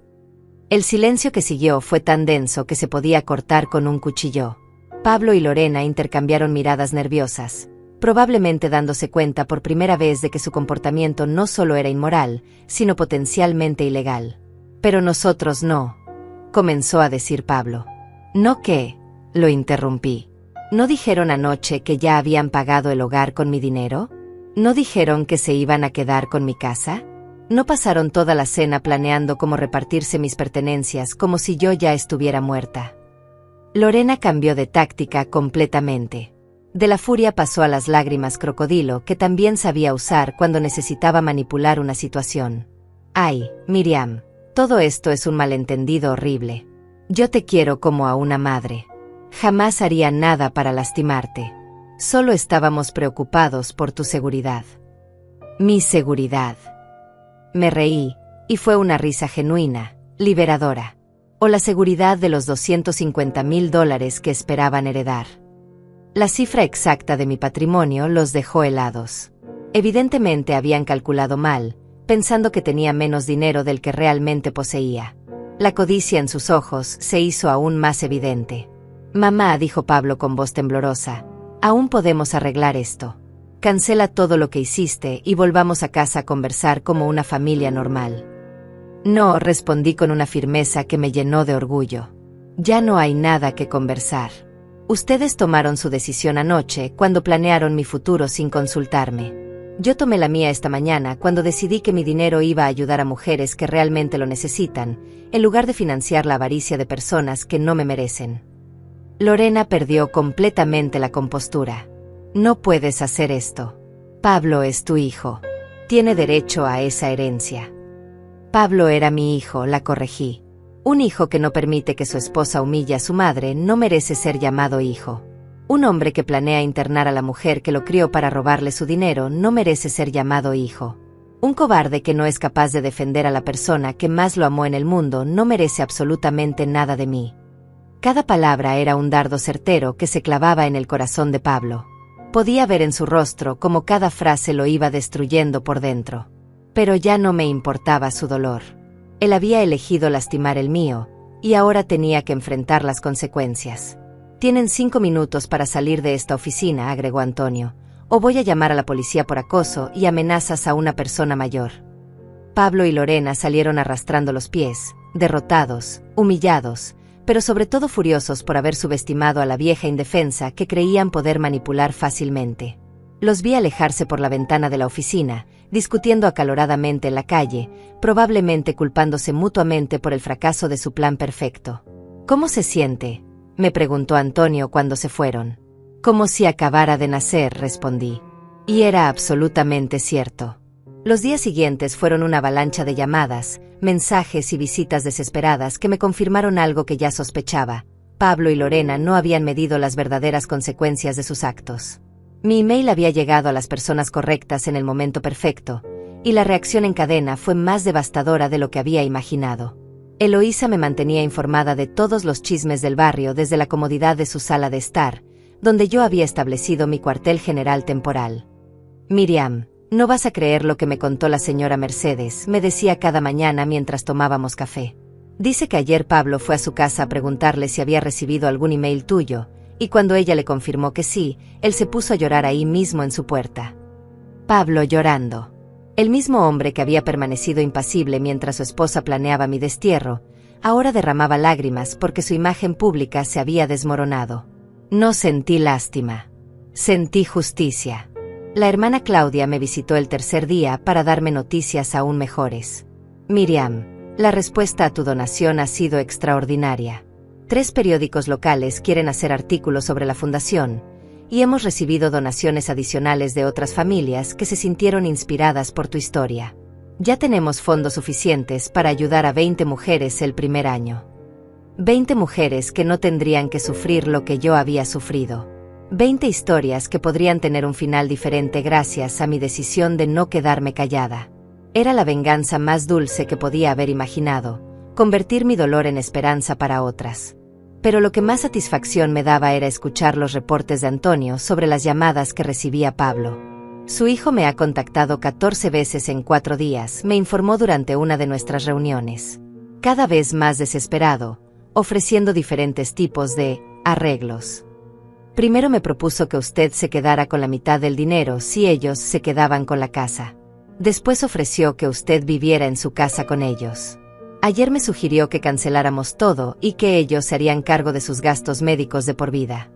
El silencio que siguió fue tan denso que se podía cortar con un cuchillo. Pablo y Lorena intercambiaron miradas nerviosas, probablemente dándose cuenta por primera vez de que su comportamiento no solo era inmoral, sino potencialmente ilegal. Pero nosotros no, comenzó a decir Pablo. ¿No qué? Lo interrumpí. ¿No dijeron anoche que ya habían pagado el hogar con mi dinero? ¿No dijeron que se iban a quedar con mi casa? ¿No pasaron toda la cena planeando cómo repartirse mis pertenencias como si yo ya estuviera muerta? Lorena cambió de táctica completamente. De la furia pasó a las lágrimas crocodilo que también sabía usar cuando necesitaba manipular una situación. Ay, Miriam, todo esto es un malentendido horrible. Yo te quiero como a una madre. Jamás haría nada para lastimarte. Solo estábamos preocupados por tu seguridad. Mi seguridad. Me reí, y fue una risa genuina, liberadora. O la seguridad de los $250,000 que esperaban heredar. La cifra exacta de mi patrimonio los dejó helados. Evidentemente habían calculado mal, pensando que tenía menos dinero del que realmente poseía. La codicia en sus ojos se hizo aún más evidente. Mamá, dijo Pablo con voz temblorosa, aún podemos arreglar esto. Cancela todo lo que hiciste y volvamos a casa a conversar como una familia normal. No, respondí con una firmeza que me llenó de orgullo. Ya no hay nada que conversar. Ustedes tomaron su decisión anoche cuando planearon mi futuro sin consultarme. Yo tomé la mía esta mañana cuando decidí que mi dinero iba a ayudar a mujeres que realmente lo necesitan, en lugar de financiar la avaricia de personas que no me merecen. Lorena perdió completamente la compostura. No puedes hacer esto. Pablo es tu hijo. Tiene derecho a esa herencia. Pablo era mi hijo, la corregí. Un hijo que no permite que su esposa humille a su madre no merece ser llamado hijo. Un hombre que planea internar a la mujer que lo crió para robarle su dinero no merece ser llamado hijo. Un cobarde que no es capaz de defender a la persona que más lo amó en el mundo no merece absolutamente nada de mí. Cada palabra era un dardo certero que se clavaba en el corazón de Pablo. Podía ver en su rostro cómo cada frase lo iba destruyendo por dentro. Pero ya no me importaba su dolor. Él había elegido lastimar el mío, y ahora tenía que enfrentar las consecuencias. Tienen 5 minutos para salir de esta oficina, agregó Antonio, o voy a llamar a la policía por acoso y amenazas a una persona mayor. Pablo y Lorena salieron arrastrando los pies, derrotados, humillados, pero sobre todo furiosos por haber subestimado a la vieja indefensa que creían poder manipular fácilmente. Los vi alejarse por la ventana de la oficina, discutiendo acaloradamente en la calle, probablemente culpándose mutuamente por el fracaso de su plan perfecto. ¿Cómo se siente?, me preguntó Antonio cuando se fueron. Como si acabara de nacer, respondí. Y era absolutamente cierto. Los días siguientes fueron una avalancha de llamadas, mensajes y visitas desesperadas que me confirmaron algo que ya sospechaba. Pablo y Lorena no habían medido las verdaderas consecuencias de sus actos. Mi email había llegado a las personas correctas en el momento perfecto, y la reacción en cadena fue más devastadora de lo que había imaginado. Eloísa me mantenía informada de todos los chismes del barrio desde la comodidad de su sala de estar, donde yo había establecido mi cuartel general temporal. Miriam, no vas a creer lo que me contó la señora Mercedes, me decía cada mañana mientras tomábamos café. Dice que ayer Pablo fue a su casa a preguntarle si había recibido algún email tuyo, y cuando ella le confirmó que sí, él se puso a llorar ahí mismo en su puerta. Pablo llorando. El mismo hombre que había permanecido impasible mientras su esposa planeaba mi destierro, ahora derramaba lágrimas porque su imagen pública se había desmoronado. No sentí lástima. Sentí justicia. La hermana Claudia me visitó el tercer día para darme noticias aún mejores. Miriam, la respuesta a tu donación ha sido extraordinaria. 3 periódicos locales quieren hacer artículos sobre la fundación, y hemos recibido donaciones adicionales de otras familias que se sintieron inspiradas por tu historia. Ya tenemos fondos suficientes para ayudar a 20 mujeres el primer año. 20 mujeres que no tendrían que sufrir lo que yo había sufrido. 20 historias que podrían tener un final diferente gracias a mi decisión de no quedarme callada. Era la venganza más dulce que podía haber imaginado, convertir mi dolor en esperanza para otras. Pero lo que más satisfacción me daba era escuchar los reportes de Antonio sobre las llamadas que recibía Pablo. Su hijo me ha contactado 14 veces en 4 días, me informó durante una de nuestras reuniones. Cada vez más desesperado, ofreciendo diferentes tipos de arreglos. Primero me propuso que usted se quedara con la mitad del dinero si ellos se quedaban con la casa. Después ofreció que usted viviera en su casa con ellos. Ayer me sugirió que canceláramos todo y que ellos se harían cargo de sus gastos médicos de por vida.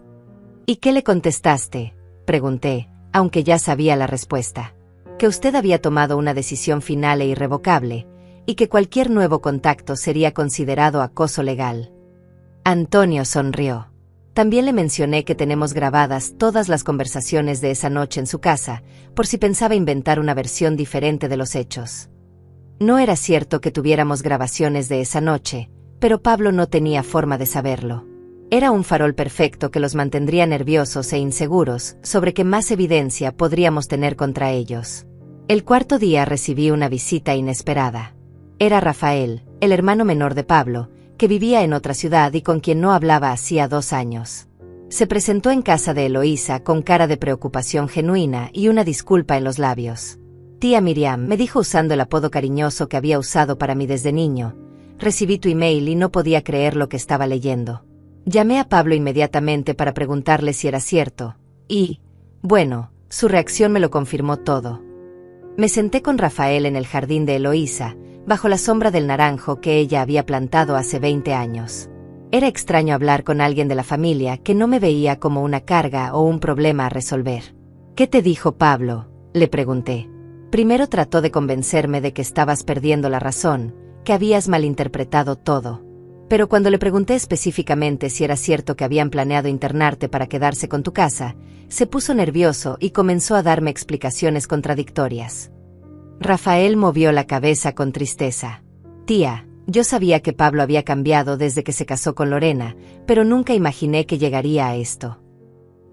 ¿Y qué le contestaste?, pregunté, aunque ya sabía la respuesta. Que usted había tomado una decisión final e irrevocable, y que cualquier nuevo contacto sería considerado acoso legal. Antonio sonrió. También le mencioné que tenemos grabadas todas las conversaciones de esa noche en su casa, por si pensaba inventar una versión diferente de los hechos. No era cierto que tuviéramos grabaciones de esa noche, pero Pablo no tenía forma de saberlo. Era un farol perfecto que los mantendría nerviosos e inseguros sobre qué más evidencia podríamos tener contra ellos. El cuarto día recibí una visita inesperada. Era Rafael, el hermano menor de Pablo, que vivía en otra ciudad y con quien no hablaba hacía 2 años. Se presentó en casa de Eloísa con cara de preocupación genuina y una disculpa en los labios. «Tía Miriam», me dijo usando el apodo cariñoso que había usado para mí desde niño, «recibí tu email y no podía creer lo que estaba leyendo». Llamé a Pablo inmediatamente para preguntarle si era cierto, y, bueno, su reacción me lo confirmó todo. Me senté con Rafael en el jardín de Eloísa, bajo la sombra del naranjo que ella había plantado hace 20 años. Era extraño hablar con alguien de la familia que no me veía como una carga o un problema a resolver. «¿Qué te dijo Pablo?», le pregunté. Primero trató de convencerme de que estabas perdiendo la razón, que habías malinterpretado todo. Pero cuando le pregunté específicamente si era cierto que habían planeado internarte para quedarse con tu casa, se puso nervioso y comenzó a darme explicaciones contradictorias. Rafael movió la cabeza con tristeza. «Tía, yo sabía que Pablo había cambiado desde que se casó con Lorena, pero nunca imaginé que llegaría a esto».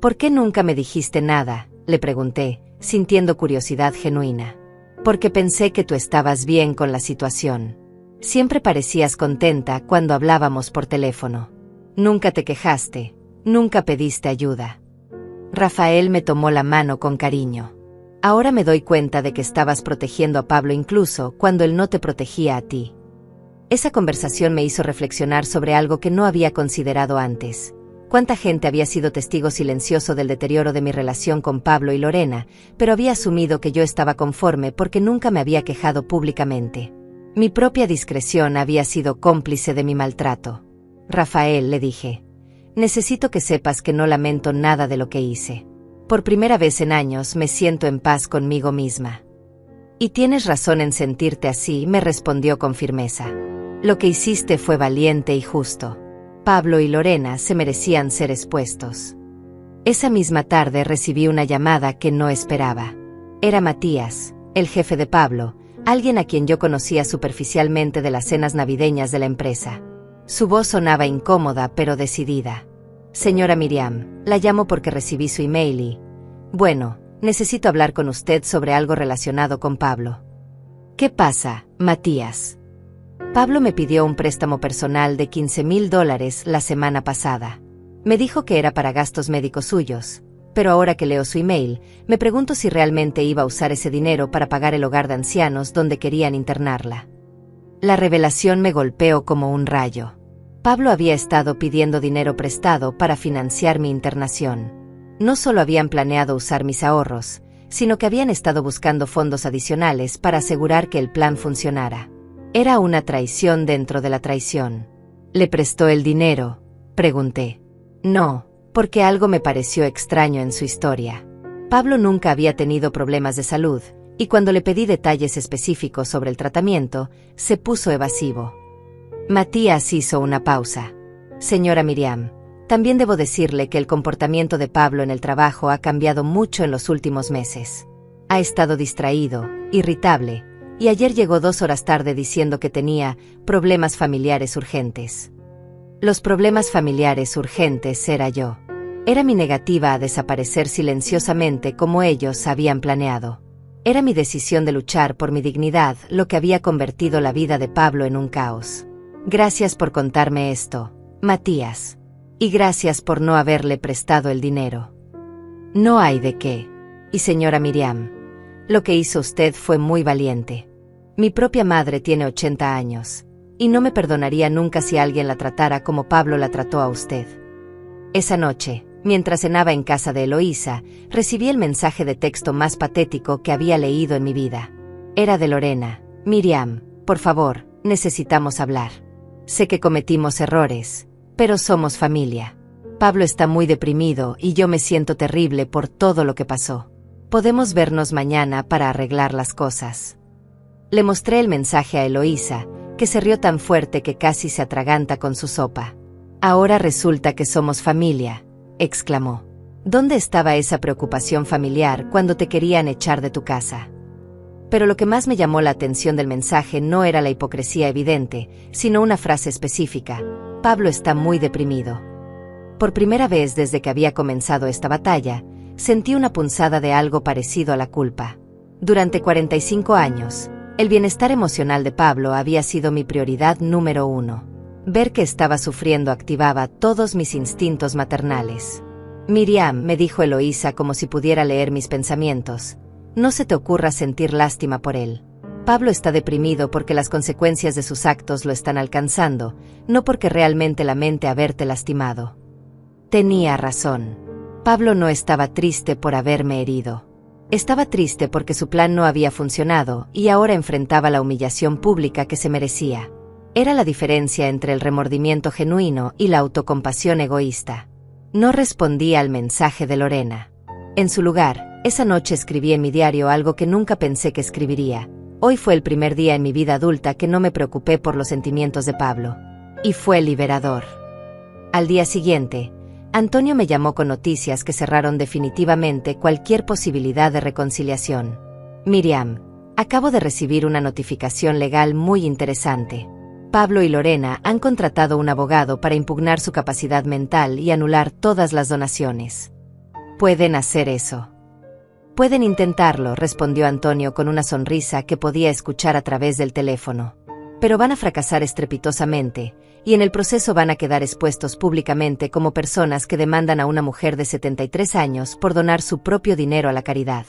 «¿Por qué nunca me dijiste nada?», le pregunté, sintiendo curiosidad genuina. «Porque pensé que tú estabas bien con la situación. Siempre parecías contenta cuando hablábamos por teléfono. Nunca te quejaste, nunca pediste ayuda». Rafael me tomó la mano con cariño. «Ahora me doy cuenta de que estabas protegiendo a Pablo incluso cuando él no te protegía a ti». Esa conversación me hizo reflexionar sobre algo que no había considerado antes. Cuánta gente había sido testigo silencioso del deterioro de mi relación con Pablo y Lorena, pero había asumido que yo estaba conforme porque nunca me había quejado públicamente. Mi propia discreción había sido cómplice de mi maltrato. «Rafael», le dije, «necesito que sepas que no lamento nada de lo que hice. Por primera vez en años me siento en paz conmigo misma». «Y tienes razón en sentirte así», me respondió con firmeza. «Lo que hiciste fue valiente y justo. Pablo y Lorena se merecían ser expuestos». Esa misma tarde recibí una llamada que no esperaba. Era Matías, el jefe de Pablo, alguien a quien yo conocía superficialmente de las cenas navideñas de la empresa. Su voz sonaba incómoda pero decidida. «Señora Miriam, la llamo porque recibí su email y... bueno, necesito hablar con usted sobre algo relacionado con Pablo». «¿Qué pasa, Matías?». «Pablo me pidió un préstamo personal de $15,000 la semana pasada. Me dijo que era para gastos médicos suyos, pero ahora que leo su email, me pregunto si realmente iba a usar ese dinero para pagar el hogar de ancianos donde querían internarla». La revelación me golpeó como un rayo. Pablo había estado pidiendo dinero prestado para financiar mi internación. No solo habían planeado usar mis ahorros, sino que habían estado buscando fondos adicionales para asegurar que el plan funcionara. Era una traición dentro de la traición. «¿Le prestó el dinero?», pregunté. «No, porque algo me pareció extraño en su historia. Pablo nunca había tenido problemas de salud, y cuando le pedí detalles específicos sobre el tratamiento, se puso evasivo». Matías hizo una pausa. «Señora Miriam, también debo decirle que el comportamiento de Pablo en el trabajo ha cambiado mucho en los últimos meses. Ha estado distraído, irritable, y ayer llegó 2 horas tarde diciendo que tenía problemas familiares urgentes». Los problemas familiares urgentes era yo. Era mi negativa a desaparecer silenciosamente como ellos habían planeado. Era mi decisión de luchar por mi dignidad lo que había convertido la vida de Pablo en un caos. «Gracias por contarme esto, Matías. Y gracias por no haberle prestado el dinero». «No hay de qué. Y señora Miriam, lo que hizo usted fue muy valiente. Mi propia madre tiene 80 años, y no me perdonaría nunca si alguien la tratara como Pablo la trató a usted». Esa noche, mientras cenaba en casa de Eloísa, recibí el mensaje de texto más patético que había leído en mi vida. Era de Lorena. «Miriam, por favor, Necesitamos hablar. Sé que cometimos errores, pero somos familia. Pablo está muy deprimido y yo me siento terrible por todo lo que pasó. Podemos vernos mañana para arreglar las cosas. Le mostré el mensaje a Eloísa, que se rió tan fuerte que casi se atraganta con su sopa. Ahora resulta que somos familia, exclamó. ¿Dónde estaba esa preocupación familiar cuando te querían echar de tu casa? Pero lo que más me llamó la atención del mensaje no era la hipocresía evidente, sino una frase específica. Pablo está muy deprimido. Por primera vez desde que había comenzado esta batalla, sentí una punzada de algo parecido a la culpa. Durante 45 años, el bienestar emocional de Pablo había sido mi prioridad número 1. Ver que estaba sufriendo activaba todos mis instintos maternales. Miriam, me dijo Eloísa como si pudiera leer mis pensamientos, no se te ocurra sentir lástima por él. Pablo está deprimido porque las consecuencias de sus actos lo están alcanzando, no porque realmente lamente haberte lastimado. Tenía razón. Pablo no estaba triste por haberme herido. Estaba triste porque su plan no había funcionado y ahora enfrentaba la humillación pública que se merecía. Era la diferencia entre el remordimiento genuino y la autocompasión egoísta. No respondía al mensaje de Lorena. En su lugar, esa noche escribí en mi diario algo que nunca pensé que escribiría. Hoy fue el primer día en mi vida adulta que no me preocupé por los sentimientos de Pablo. Y fue liberador. Al día siguiente, Antonio me llamó con noticias que cerraron definitivamente cualquier posibilidad de reconciliación. Miriam, acabo de recibir una notificación legal muy interesante. Pablo y Lorena han contratado un abogado para impugnar su capacidad mental y anular todas las donaciones. Pueden hacer eso. Pueden intentarlo, respondió Antonio con una sonrisa que podía escuchar a través del teléfono. Pero van a fracasar estrepitosamente, y en el proceso van a quedar expuestos públicamente como personas que demandan a una mujer de 73 años por donar su propio dinero a la caridad.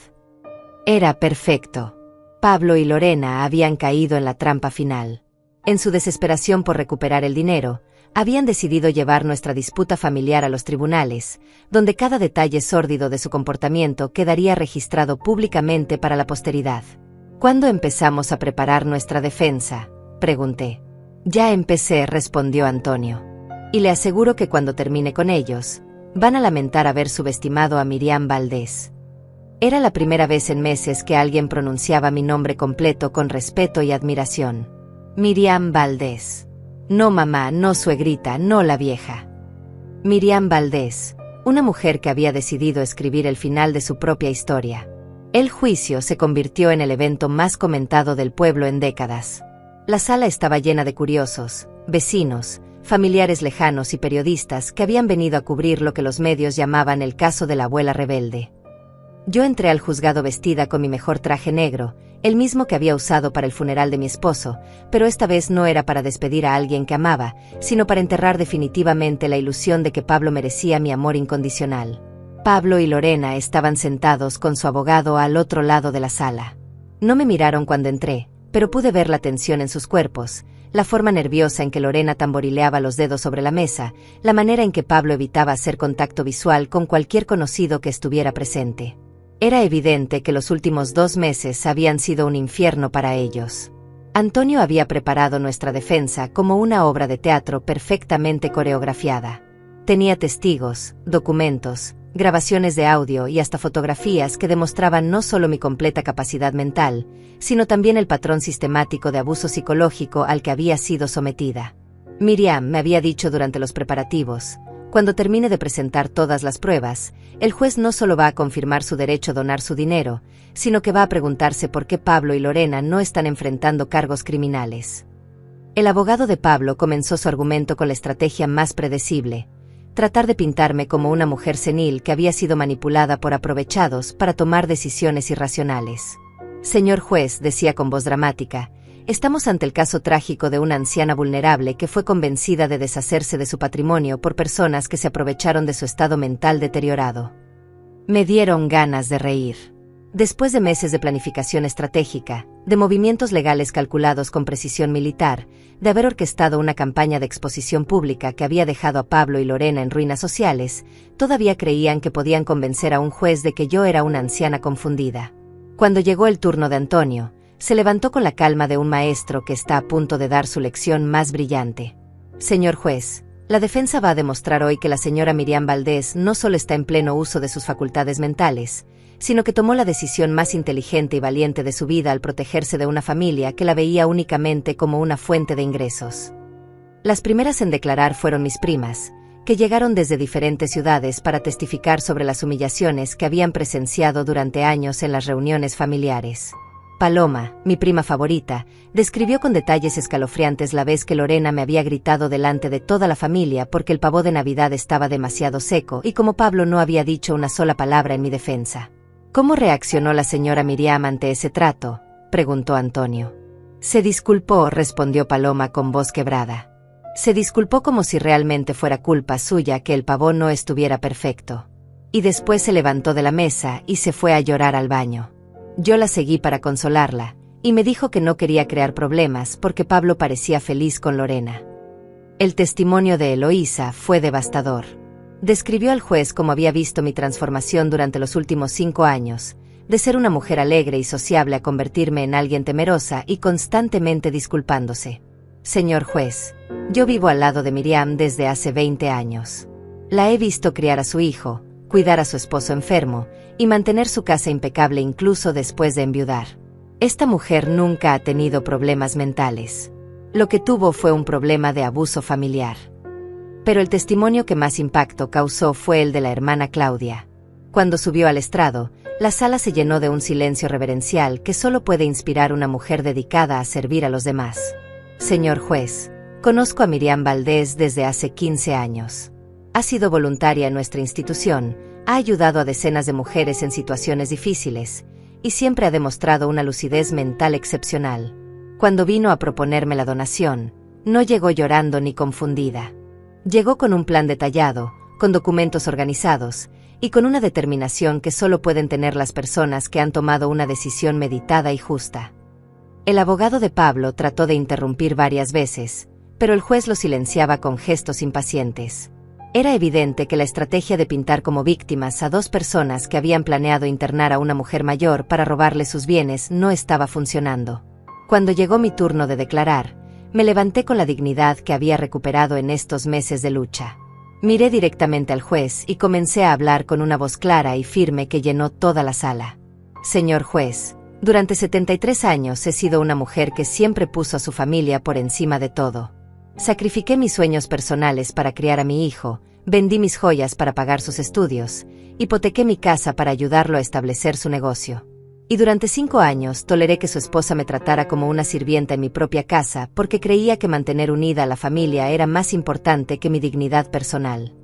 Era perfecto. Pablo y Lorena habían caído en la trampa final. En su desesperación por recuperar el dinero, habían decidido llevar nuestra disputa familiar a los tribunales, donde cada detalle sórdido de su comportamiento quedaría registrado públicamente para la posteridad. ¿Cuándo empezamos a preparar nuestra defensa?, pregunté. Ya empecé, respondió Antonio. Y le aseguro que cuando termine con ellos, van a lamentar haber subestimado a Miriam Valdés. Era la primera vez en meses que alguien pronunciaba mi nombre completo con respeto y admiración. Miriam Valdés. No mamá, no suegrita, no la vieja. Miriam Valdés, una mujer que había decidido escribir el final de su propia historia. El juicio se convirtió en el evento más comentado del pueblo en décadas. La sala estaba llena de curiosos, vecinos, familiares lejanos y periodistas que habían venido a cubrir lo que los medios llamaban el caso de la abuela rebelde. Yo entré al juzgado vestida con mi mejor traje negro, el mismo que había usado para el funeral de mi esposo, pero esta vez no era para despedir a alguien que amaba, sino para enterrar definitivamente la ilusión de que Pablo merecía mi amor incondicional. Pablo y Lorena estaban sentados con su abogado al otro lado de la sala. No me miraron cuando entré, pero pude ver la tensión en sus cuerpos, la forma nerviosa en que Lorena tamborileaba los dedos sobre la mesa, la manera en que Pablo evitaba hacer contacto visual con cualquier conocido que estuviera presente. Era evidente que los últimos 2 meses habían sido un infierno para ellos. Antonio había preparado nuestra defensa como una obra de teatro perfectamente coreografiada. Tenía testigos, documentos, grabaciones de audio y hasta fotografías que demostraban no solo mi completa capacidad mental, sino también el patrón sistemático de abuso psicológico al que había sido sometida. Miriam me había dicho durante los preparativos: cuando termine de presentar todas las pruebas, el juez no solo va a confirmar su derecho a donar su dinero, sino que va a preguntarse por qué Pablo y Lorena no están enfrentando cargos criminales. El abogado de Pablo comenzó su argumento con la estrategia más predecible: tratar de pintarme como una mujer senil que había sido manipulada por aprovechados para tomar decisiones irracionales. Señor juez, decía con voz dramática, estamos ante el caso trágico de una anciana vulnerable que fue convencida de deshacerse de su patrimonio por personas que se aprovecharon de su estado mental deteriorado. Me dieron ganas de reír. Después de meses de planificación estratégica, de movimientos legales calculados con precisión militar, de haber orquestado una campaña de exposición pública que había dejado a Pablo y Lorena en ruinas sociales, todavía creían que podían convencer a un juez de que yo era una anciana confundida. Cuando llegó el turno de Antonio, Se levantó con la calma de un maestro que está a punto de dar su lección más brillante. Señor juez, la defensa va a demostrar hoy que la señora Miriam Valdés no solo está en pleno uso de sus facultades mentales, sino que tomó la decisión más inteligente y valiente de su vida al protegerse de una familia que la veía únicamente como una fuente de ingresos. Las primeras en declarar fueron mis primas, que llegaron desde diferentes ciudades para testificar sobre las humillaciones que habían presenciado durante años en las reuniones familiares. Paloma, mi prima favorita, describió con detalles escalofriantes la vez que Lorena me había gritado delante de toda la familia porque el pavo de Navidad estaba demasiado seco y como Pablo no había dicho una sola palabra en mi defensa. ¿Cómo reaccionó la señora Miriam ante ese trato?, preguntó Antonio. Se disculpó, respondió Paloma con voz quebrada. Se disculpó como si realmente fuera culpa suya que el pavo no estuviera perfecto. Y después se levantó de la mesa y se fue a llorar al baño. Yo la seguí para consolarla, y me dijo que no quería crear problemas porque Pablo parecía feliz con Lorena. El testimonio de Eloísa fue devastador. Describió al juez cómo había visto mi transformación durante los últimos 5 años, de ser una mujer alegre y sociable a convertirme en alguien temerosa y constantemente disculpándose. Señor juez, yo vivo al lado de Miriam desde hace 20 años. La he visto criar a su hijo, cuidar a su esposo enfermo y mantener su casa impecable incluso después de enviudar. Esta mujer nunca ha tenido problemas mentales. Lo que tuvo fue un problema de abuso familiar. Pero el testimonio que más impacto causó fue el de la hermana Claudia. Cuando subió al estrado, la sala se llenó de un silencio reverencial que solo puede inspirar una mujer dedicada a servir a los demás. Señor juez, conozco a Miriam Valdés desde hace 15 años. Ha sido voluntaria en nuestra institución, ha ayudado a decenas de mujeres en situaciones difíciles, y siempre ha demostrado una lucidez mental excepcional. Cuando vino a proponerme la donación, no llegó llorando ni confundida. Llegó con un plan detallado, con documentos organizados, y con una determinación que solo pueden tener las personas que han tomado una decisión meditada y justa. El abogado de Pablo trató de interrumpir varias veces, pero el juez lo silenciaba con gestos impacientes. Era evidente que la estrategia de pintar como víctimas a 2 personas que habían planeado internar a una mujer mayor para robarle sus bienes no estaba funcionando. Cuando llegó mi turno de declarar, me levanté con la dignidad que había recuperado en estos meses de lucha. Miré directamente al juez y comencé a hablar con una voz clara y firme que llenó toda la sala. Señor juez, durante 73 años he sido una mujer que siempre puso a su familia por encima de todo. Sacrifiqué mis sueños personales para criar a mi hijo, vendí mis joyas para pagar sus estudios, hipotequé mi casa para ayudarlo a establecer su negocio. Y durante 5 años toleré que su esposa me tratara como una sirvienta en mi propia casa porque creía que mantener unida a la familia era más importante que mi dignidad personal.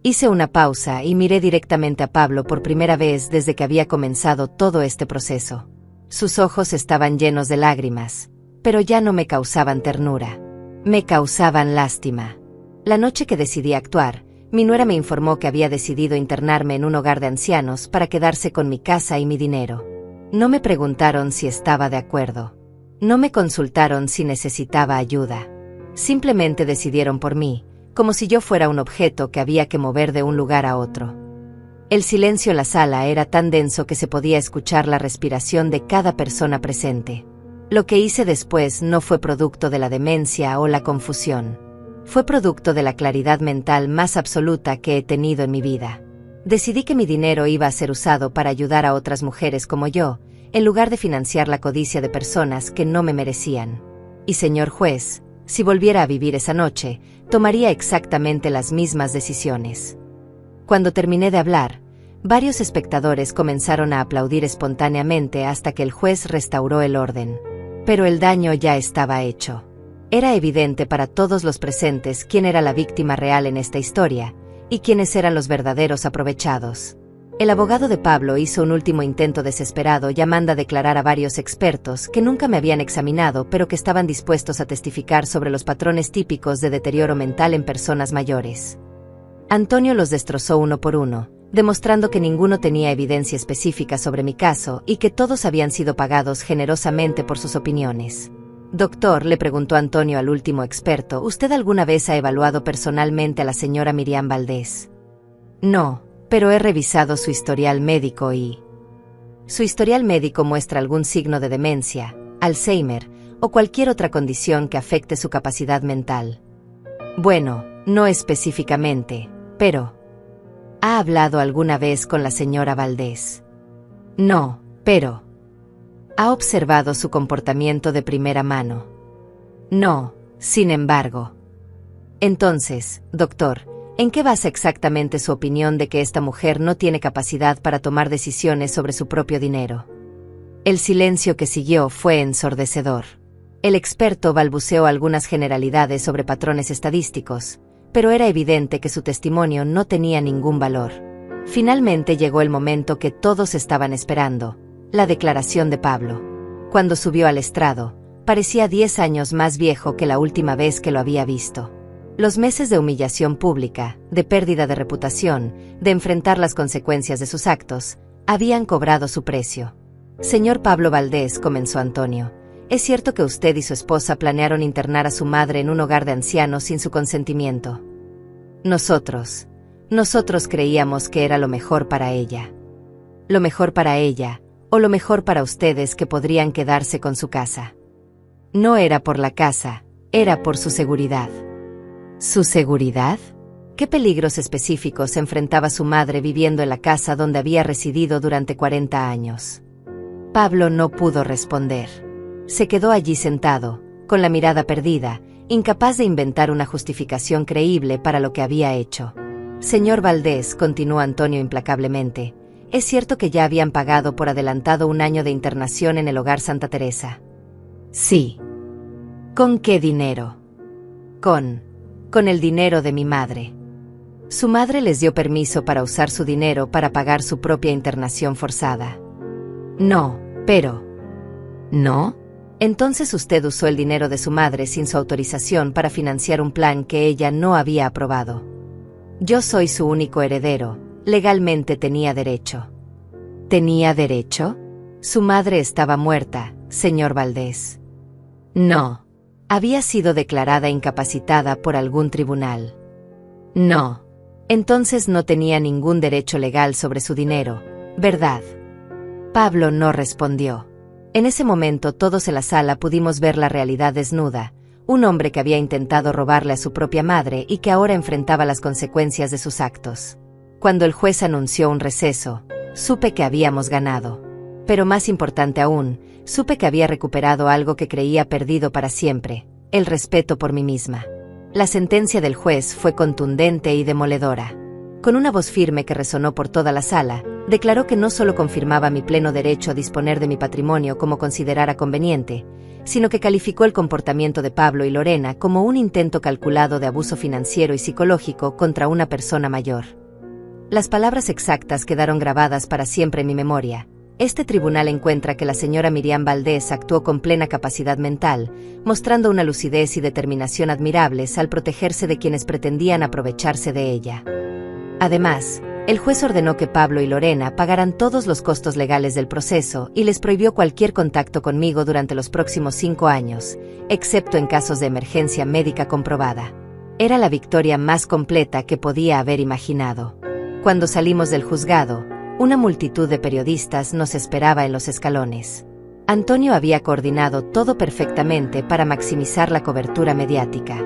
Hice una pausa y miré directamente a Pablo por primera vez desde que había comenzado todo este proceso. Sus ojos estaban llenos de lágrimas, pero ya no me causaban ternura. Me causaban lástima. La noche que decidí actuar, mi nuera me informó que había decidido internarme en un hogar de ancianos para quedarse con mi casa y mi dinero. No me preguntaron si estaba de acuerdo. No me consultaron si necesitaba ayuda. Simplemente decidieron por mí, como si yo fuera un objeto que había que mover de un lugar a otro. El silencio en la sala era tan denso que se podía escuchar la respiración de cada persona presente. Lo que hice después no fue producto de la demencia o la confusión. Fue producto de la claridad mental más absoluta que he tenido en mi vida. Decidí que mi dinero iba a ser usado para ayudar a otras mujeres como yo, en lugar de financiar la codicia de personas que no me merecían. Y señor juez, si volviera a vivir esa noche, tomaría exactamente las mismas decisiones. Cuando terminé de hablar, varios espectadores comenzaron a aplaudir espontáneamente hasta que el juez restauró el orden. Pero el daño ya estaba hecho. Era evidente para todos los presentes quién era la víctima real en esta historia, y quiénes eran los verdaderos aprovechados. El abogado de Pablo hizo un último intento desesperado llamando a declarar a varios expertos que nunca me habían examinado pero que estaban dispuestos a testificar sobre los patrones típicos de deterioro mental en personas mayores. Antonio los destrozó uno por uno, demostrando que ninguno tenía evidencia específica sobre mi caso y que todos habían sido pagados generosamente por sus opiniones. Doctor, le preguntó Antonio al último experto, ¿usted alguna vez ha evaluado personalmente a la señora Miriam Valdés? No, pero he revisado su historial médico y... Su historial médico muestra algún signo de demencia, Alzheimer o cualquier otra condición que afecte su capacidad mental. Bueno, no específicamente, pero... ¿Ha hablado alguna vez con la señora Valdés? No, pero... ¿Ha observado su comportamiento de primera mano? No, sin embargo. Entonces, doctor, ¿en qué basa exactamente su opinión de que esta mujer no tiene capacidad para tomar decisiones sobre su propio dinero? El silencio que siguió fue ensordecedor. El experto balbuceó algunas generalidades sobre patrones estadísticos, pero era evidente que su testimonio no tenía ningún valor. Finalmente llegó el momento que todos estaban esperando, la declaración de Pablo. Cuando subió al estrado, parecía 10 años más viejo que la última vez que lo había visto. Los meses de humillación pública, de pérdida de reputación, de enfrentar las consecuencias de sus actos, habían cobrado su precio. Señor Pablo Valdés, comenzó Antonio, ¿es cierto que usted y su esposa planearon internar a su madre en un hogar de ancianos sin su consentimiento? Nosotros creíamos que era lo mejor para ella. Lo mejor para ella, o lo mejor para ustedes que podrían quedarse con su casa. No era por la casa, era por su seguridad. ¿Su seguridad? ¿Qué peligros específicos enfrentaba su madre viviendo en la casa donde había residido durante 40 años? Pablo no pudo responder. Se quedó allí sentado, con la mirada perdida, incapaz de inventar una justificación creíble para lo que había hecho. Señor Valdés, continuó Antonio implacablemente, es cierto que ya habían pagado por adelantado un año de internación en el Hogar Santa Teresa. Sí. ¿Con qué dinero? Con el dinero de mi madre. Su madre les dio permiso para usar su dinero para pagar su propia internación forzada. No, pero... ¿No? Entonces usted usó el dinero de su madre sin su autorización para financiar un plan que ella no había aprobado. Yo soy su único heredero, legalmente tenía derecho. ¿Tenía derecho? Su madre estaba muerta, señor Valdés. No. Había sido declarada incapacitada por algún tribunal. No. Entonces no tenía ningún derecho legal sobre su dinero, ¿verdad? Pablo no respondió. En ese momento todos en la sala pudimos ver la realidad desnuda, un hombre que había intentado robarle a su propia madre y que ahora enfrentaba las consecuencias de sus actos. Cuando el juez anunció un receso, supe que habíamos ganado. Pero más importante aún, supe que había recuperado algo que creía perdido para siempre, el respeto por mí misma. La sentencia del juez fue contundente y demoledora. Con una voz firme que resonó por toda la sala, declaró que no solo confirmaba mi pleno derecho a disponer de mi patrimonio como considerara conveniente, sino que calificó el comportamiento de Pablo y Lorena como un intento calculado de abuso financiero y psicológico contra una persona mayor. Las palabras exactas quedaron grabadas para siempre en mi memoria. Este tribunal encuentra que la señora Miriam Valdés actuó con plena capacidad mental, mostrando una lucidez y determinación admirables al protegerse de quienes pretendían aprovecharse de ella. Además, el juez ordenó que Pablo y Lorena pagaran todos los costos legales del proceso y les prohibió cualquier contacto conmigo durante los próximos 5 años, excepto en casos de emergencia médica comprobada. Era la victoria más completa que podía haber imaginado. Cuando salimos del juzgado, una multitud de periodistas nos esperaba en los escalones. Antonio había coordinado todo perfectamente para maximizar la cobertura mediática.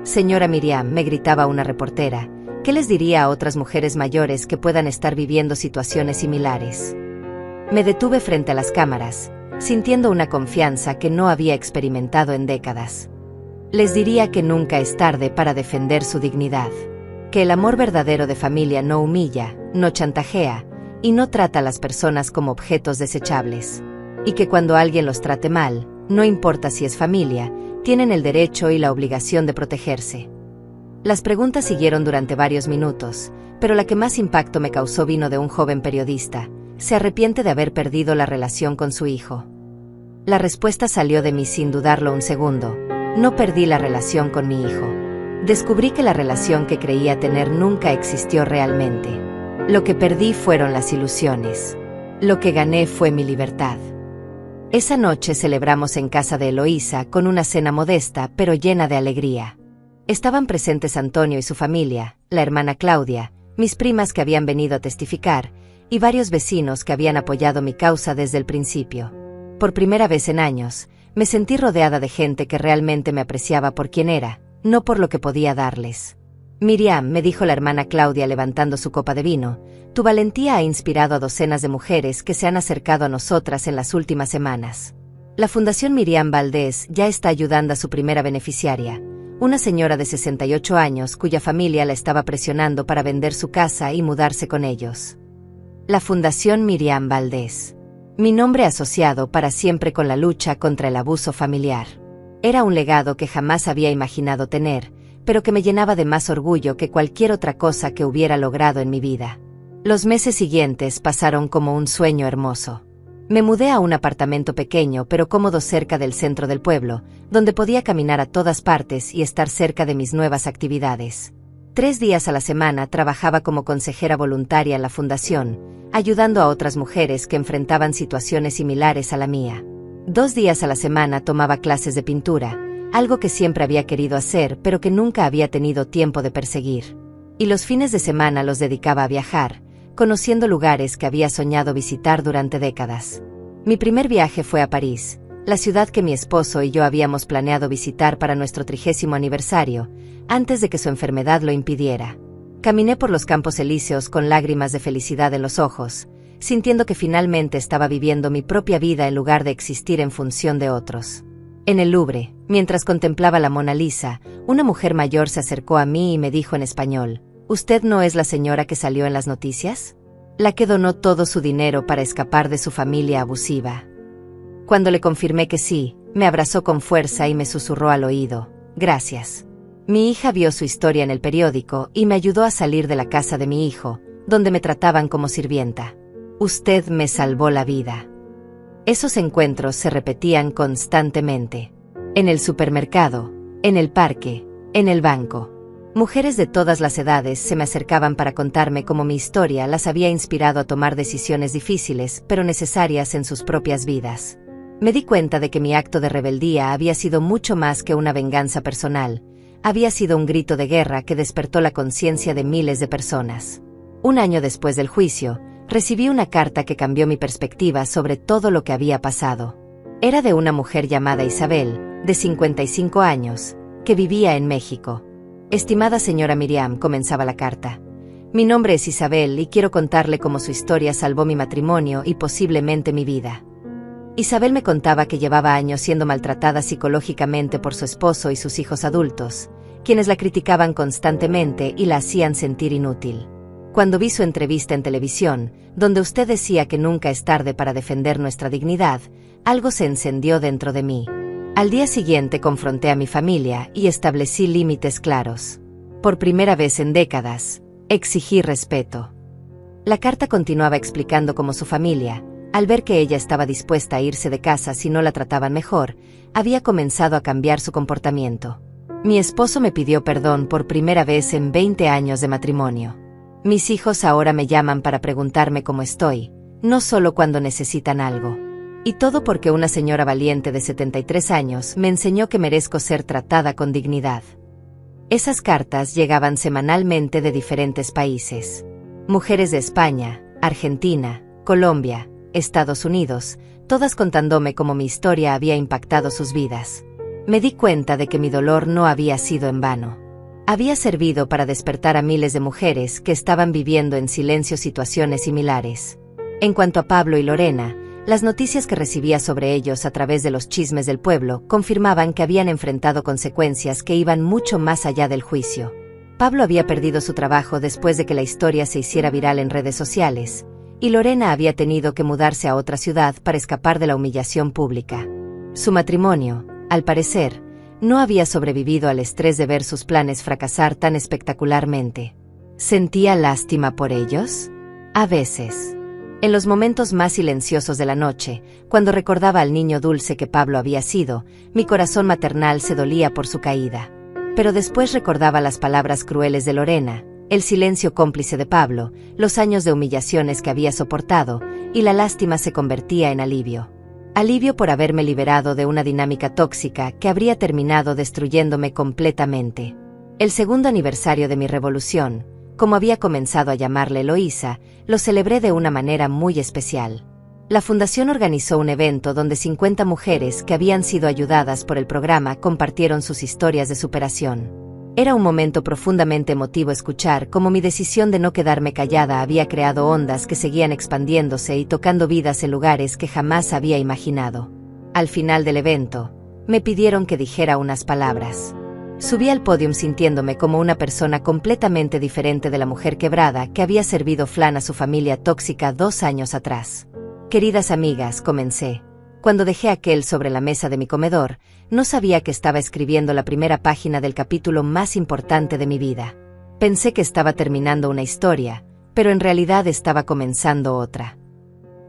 Señora Miriam, me gritaba una reportera, ¿qué les diría a otras mujeres mayores que puedan estar viviendo situaciones similares? Me detuve frente a las cámaras, sintiendo una confianza que no había experimentado en décadas. Les diría que nunca es tarde para defender su dignidad, que el amor verdadero de familia no humilla, no chantajea, y no trata a las personas como objetos desechables, y que cuando alguien los trate mal, no importa si es familia, tienen el derecho y la obligación de protegerse. Las preguntas siguieron durante varios minutos, pero la que más impacto me causó vino de un joven periodista. ¿Se arrepiente de haber perdido la relación con su hijo? La respuesta salió de mí sin dudarlo un segundo. No perdí la relación con mi hijo. Descubrí que la relación que creía tener nunca existió realmente. Lo que perdí fueron las ilusiones. Lo que gané fue mi libertad. Esa noche celebramos en casa de Eloísa con una cena modesta pero llena de alegría. Estaban presentes Antonio y su familia, la hermana Claudia, mis primas que habían venido a testificar, y varios vecinos que habían apoyado mi causa desde el principio. Por primera vez en años, Me sentí rodeada de gente que realmente me apreciaba por quien era, no por lo que podía darles. Miriam, me dijo la hermana Claudia levantando su copa de vino, tu valentía ha inspirado a docenas de mujeres que se han acercado a nosotras en las últimas semanas. La Fundación Miriam Valdés ya está ayudando a su primera beneficiaria, una señora de 68 años cuya familia la estaba presionando para vender su casa y mudarse con ellos. La Fundación Miriam Valdés. Mi nombre asociado para siempre con la lucha contra el abuso familiar. Era un legado que jamás había imaginado tener, pero que me llenaba de más orgullo que cualquier otra cosa que hubiera logrado en mi vida. Los meses siguientes pasaron como un sueño hermoso. Me mudé a un apartamento pequeño pero cómodo cerca del centro del pueblo, donde podía caminar a todas partes y estar cerca de mis nuevas actividades. 3 días a la semana trabajaba como consejera voluntaria en la fundación, ayudando a otras mujeres que enfrentaban situaciones similares a la mía. 2 días a la semana tomaba clases de pintura, algo que siempre había querido hacer pero que nunca había tenido tiempo de perseguir. Y los fines de semana los dedicaba a viajar, conociendo lugares que había soñado visitar durante décadas. Mi primer viaje fue a París, la ciudad que mi esposo y yo habíamos planeado visitar para nuestro 30º aniversario, antes de que su enfermedad lo impidiera. Caminé por los Campos Elíseos con lágrimas de felicidad en los ojos, sintiendo que finalmente estaba viviendo mi propia vida en lugar de existir en función de otros. En el Louvre, mientras contemplaba la Mona Lisa, una mujer mayor se acercó a mí y me dijo en español, ¿usted no es la señora que salió en las noticias? La que donó todo su dinero para escapar de su familia abusiva. Cuando le confirmé que sí, me abrazó con fuerza y me susurró al oído, gracias. Mi hija vio su historia en el periódico y me ayudó a salir de la casa de mi hijo, donde me trataban como sirvienta. Usted me salvó la vida. Esos encuentros se repetían constantemente. En el supermercado, en el parque, en el banco. Mujeres de todas las edades se me acercaban para contarme cómo mi historia las había inspirado a tomar decisiones difíciles pero necesarias en sus propias vidas. Me di cuenta de que mi acto de rebeldía había sido mucho más que una venganza personal, había sido un grito de guerra que despertó la conciencia de miles de personas. 1 año después del juicio, recibí una carta que cambió mi perspectiva sobre todo lo que había pasado. Era de una mujer llamada Isabel, de 55 años, que vivía en México. Estimada señora Miriam, comenzaba la carta. Mi nombre es Isabel y quiero contarle cómo su historia salvó mi matrimonio y posiblemente mi vida. Isabel me contaba que llevaba años siendo maltratada psicológicamente por su esposo y sus hijos adultos, quienes la criticaban constantemente y la hacían sentir inútil. Cuando vi su entrevista en televisión, donde usted decía que nunca es tarde para defender nuestra dignidad, algo se encendió dentro de mí. Al día siguiente confronté a mi familia y establecí límites claros. Por primera vez en décadas, exigí respeto. La carta continuaba explicando cómo su familia, al ver que ella estaba dispuesta a irse de casa si no la trataban mejor, había comenzado a cambiar su comportamiento. Mi esposo me pidió perdón por primera vez en 20 años de matrimonio. Mis hijos ahora me llaman para preguntarme cómo estoy, no solo cuando necesitan algo. Y todo porque una señora valiente de 73 años me enseñó que merezco ser tratada con dignidad. Esas cartas llegaban semanalmente de diferentes países. Mujeres de España, Argentina, Colombia, Estados Unidos, todas contándome cómo mi historia había impactado sus vidas. Me di cuenta de que mi dolor no había sido en vano. Había servido para despertar a miles de mujeres que estaban viviendo en silencio situaciones similares. En cuanto a Pablo y Lorena, las noticias que recibía sobre ellos a través de los chismes del pueblo confirmaban que habían enfrentado consecuencias que iban mucho más allá del juicio. Pablo había perdido su trabajo después de que la historia se hiciera viral en redes sociales, y Lorena había tenido que mudarse a otra ciudad para escapar de la humillación pública. Su matrimonio, al parecer, no había sobrevivido al estrés de ver sus planes fracasar tan espectacularmente. ¿Sentía lástima por ellos? A veces. En los momentos más silenciosos de la noche, cuando recordaba al niño dulce que Pablo había sido, mi corazón maternal se dolía por su caída. Pero después recordaba las palabras crueles de Lorena, el silencio cómplice de Pablo, los años de humillaciones que había soportado, y la lástima se convertía en alivio. Alivio por haberme liberado de una dinámica tóxica que habría terminado destruyéndome completamente. El 2º aniversario de mi revolución, como había comenzado a llamarle Eloísa, lo celebré de una manera muy especial. La fundación organizó un evento donde 50 mujeres que habían sido ayudadas por el programa compartieron sus historias de superación. Era un momento profundamente emotivo escuchar cómo mi decisión de no quedarme callada había creado ondas que seguían expandiéndose y tocando vidas en lugares que jamás había imaginado. Al final del evento, me pidieron que dijera unas palabras. Subí al podio sintiéndome como una persona completamente diferente de la mujer quebrada que había servido flan a su familia tóxica 2 años atrás. Queridas amigas, comencé. Cuando dejé aquel sobre la mesa de mi comedor, no sabía que estaba escribiendo la primera página del capítulo más importante de mi vida. Pensé que estaba terminando una historia, pero en realidad estaba comenzando otra.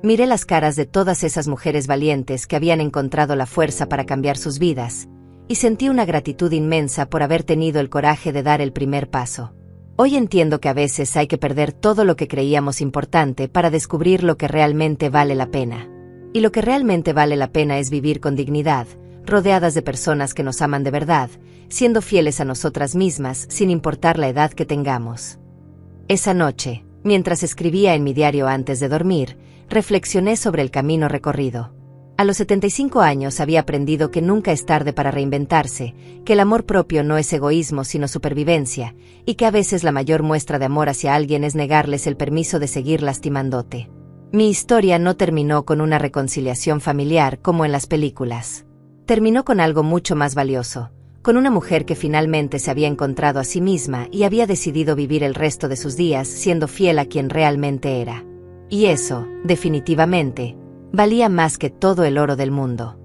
Miré las caras de todas esas mujeres valientes que habían encontrado la fuerza para cambiar sus vidas, y sentí una gratitud inmensa por haber tenido el coraje de dar el primer paso. Hoy entiendo que a veces hay que perder todo lo que creíamos importante para descubrir lo que realmente vale la pena. Y lo que realmente vale la pena es vivir con dignidad, rodeadas de personas que nos aman de verdad, siendo fieles a nosotras mismas sin importar la edad que tengamos. Esa noche, mientras escribía en mi diario antes de dormir, reflexioné sobre el camino recorrido. A los 75 años había aprendido que nunca es tarde para reinventarse, que el amor propio no es egoísmo sino supervivencia, y que a veces la mayor muestra de amor hacia alguien es negarles el permiso de seguir lastimándote. Mi historia no terminó con una reconciliación familiar como en las películas. Terminó con algo mucho más valioso, con una mujer que finalmente se había encontrado a sí misma y había decidido vivir el resto de sus días siendo fiel a quien realmente era. Y eso, definitivamente, valía más que todo el oro del mundo.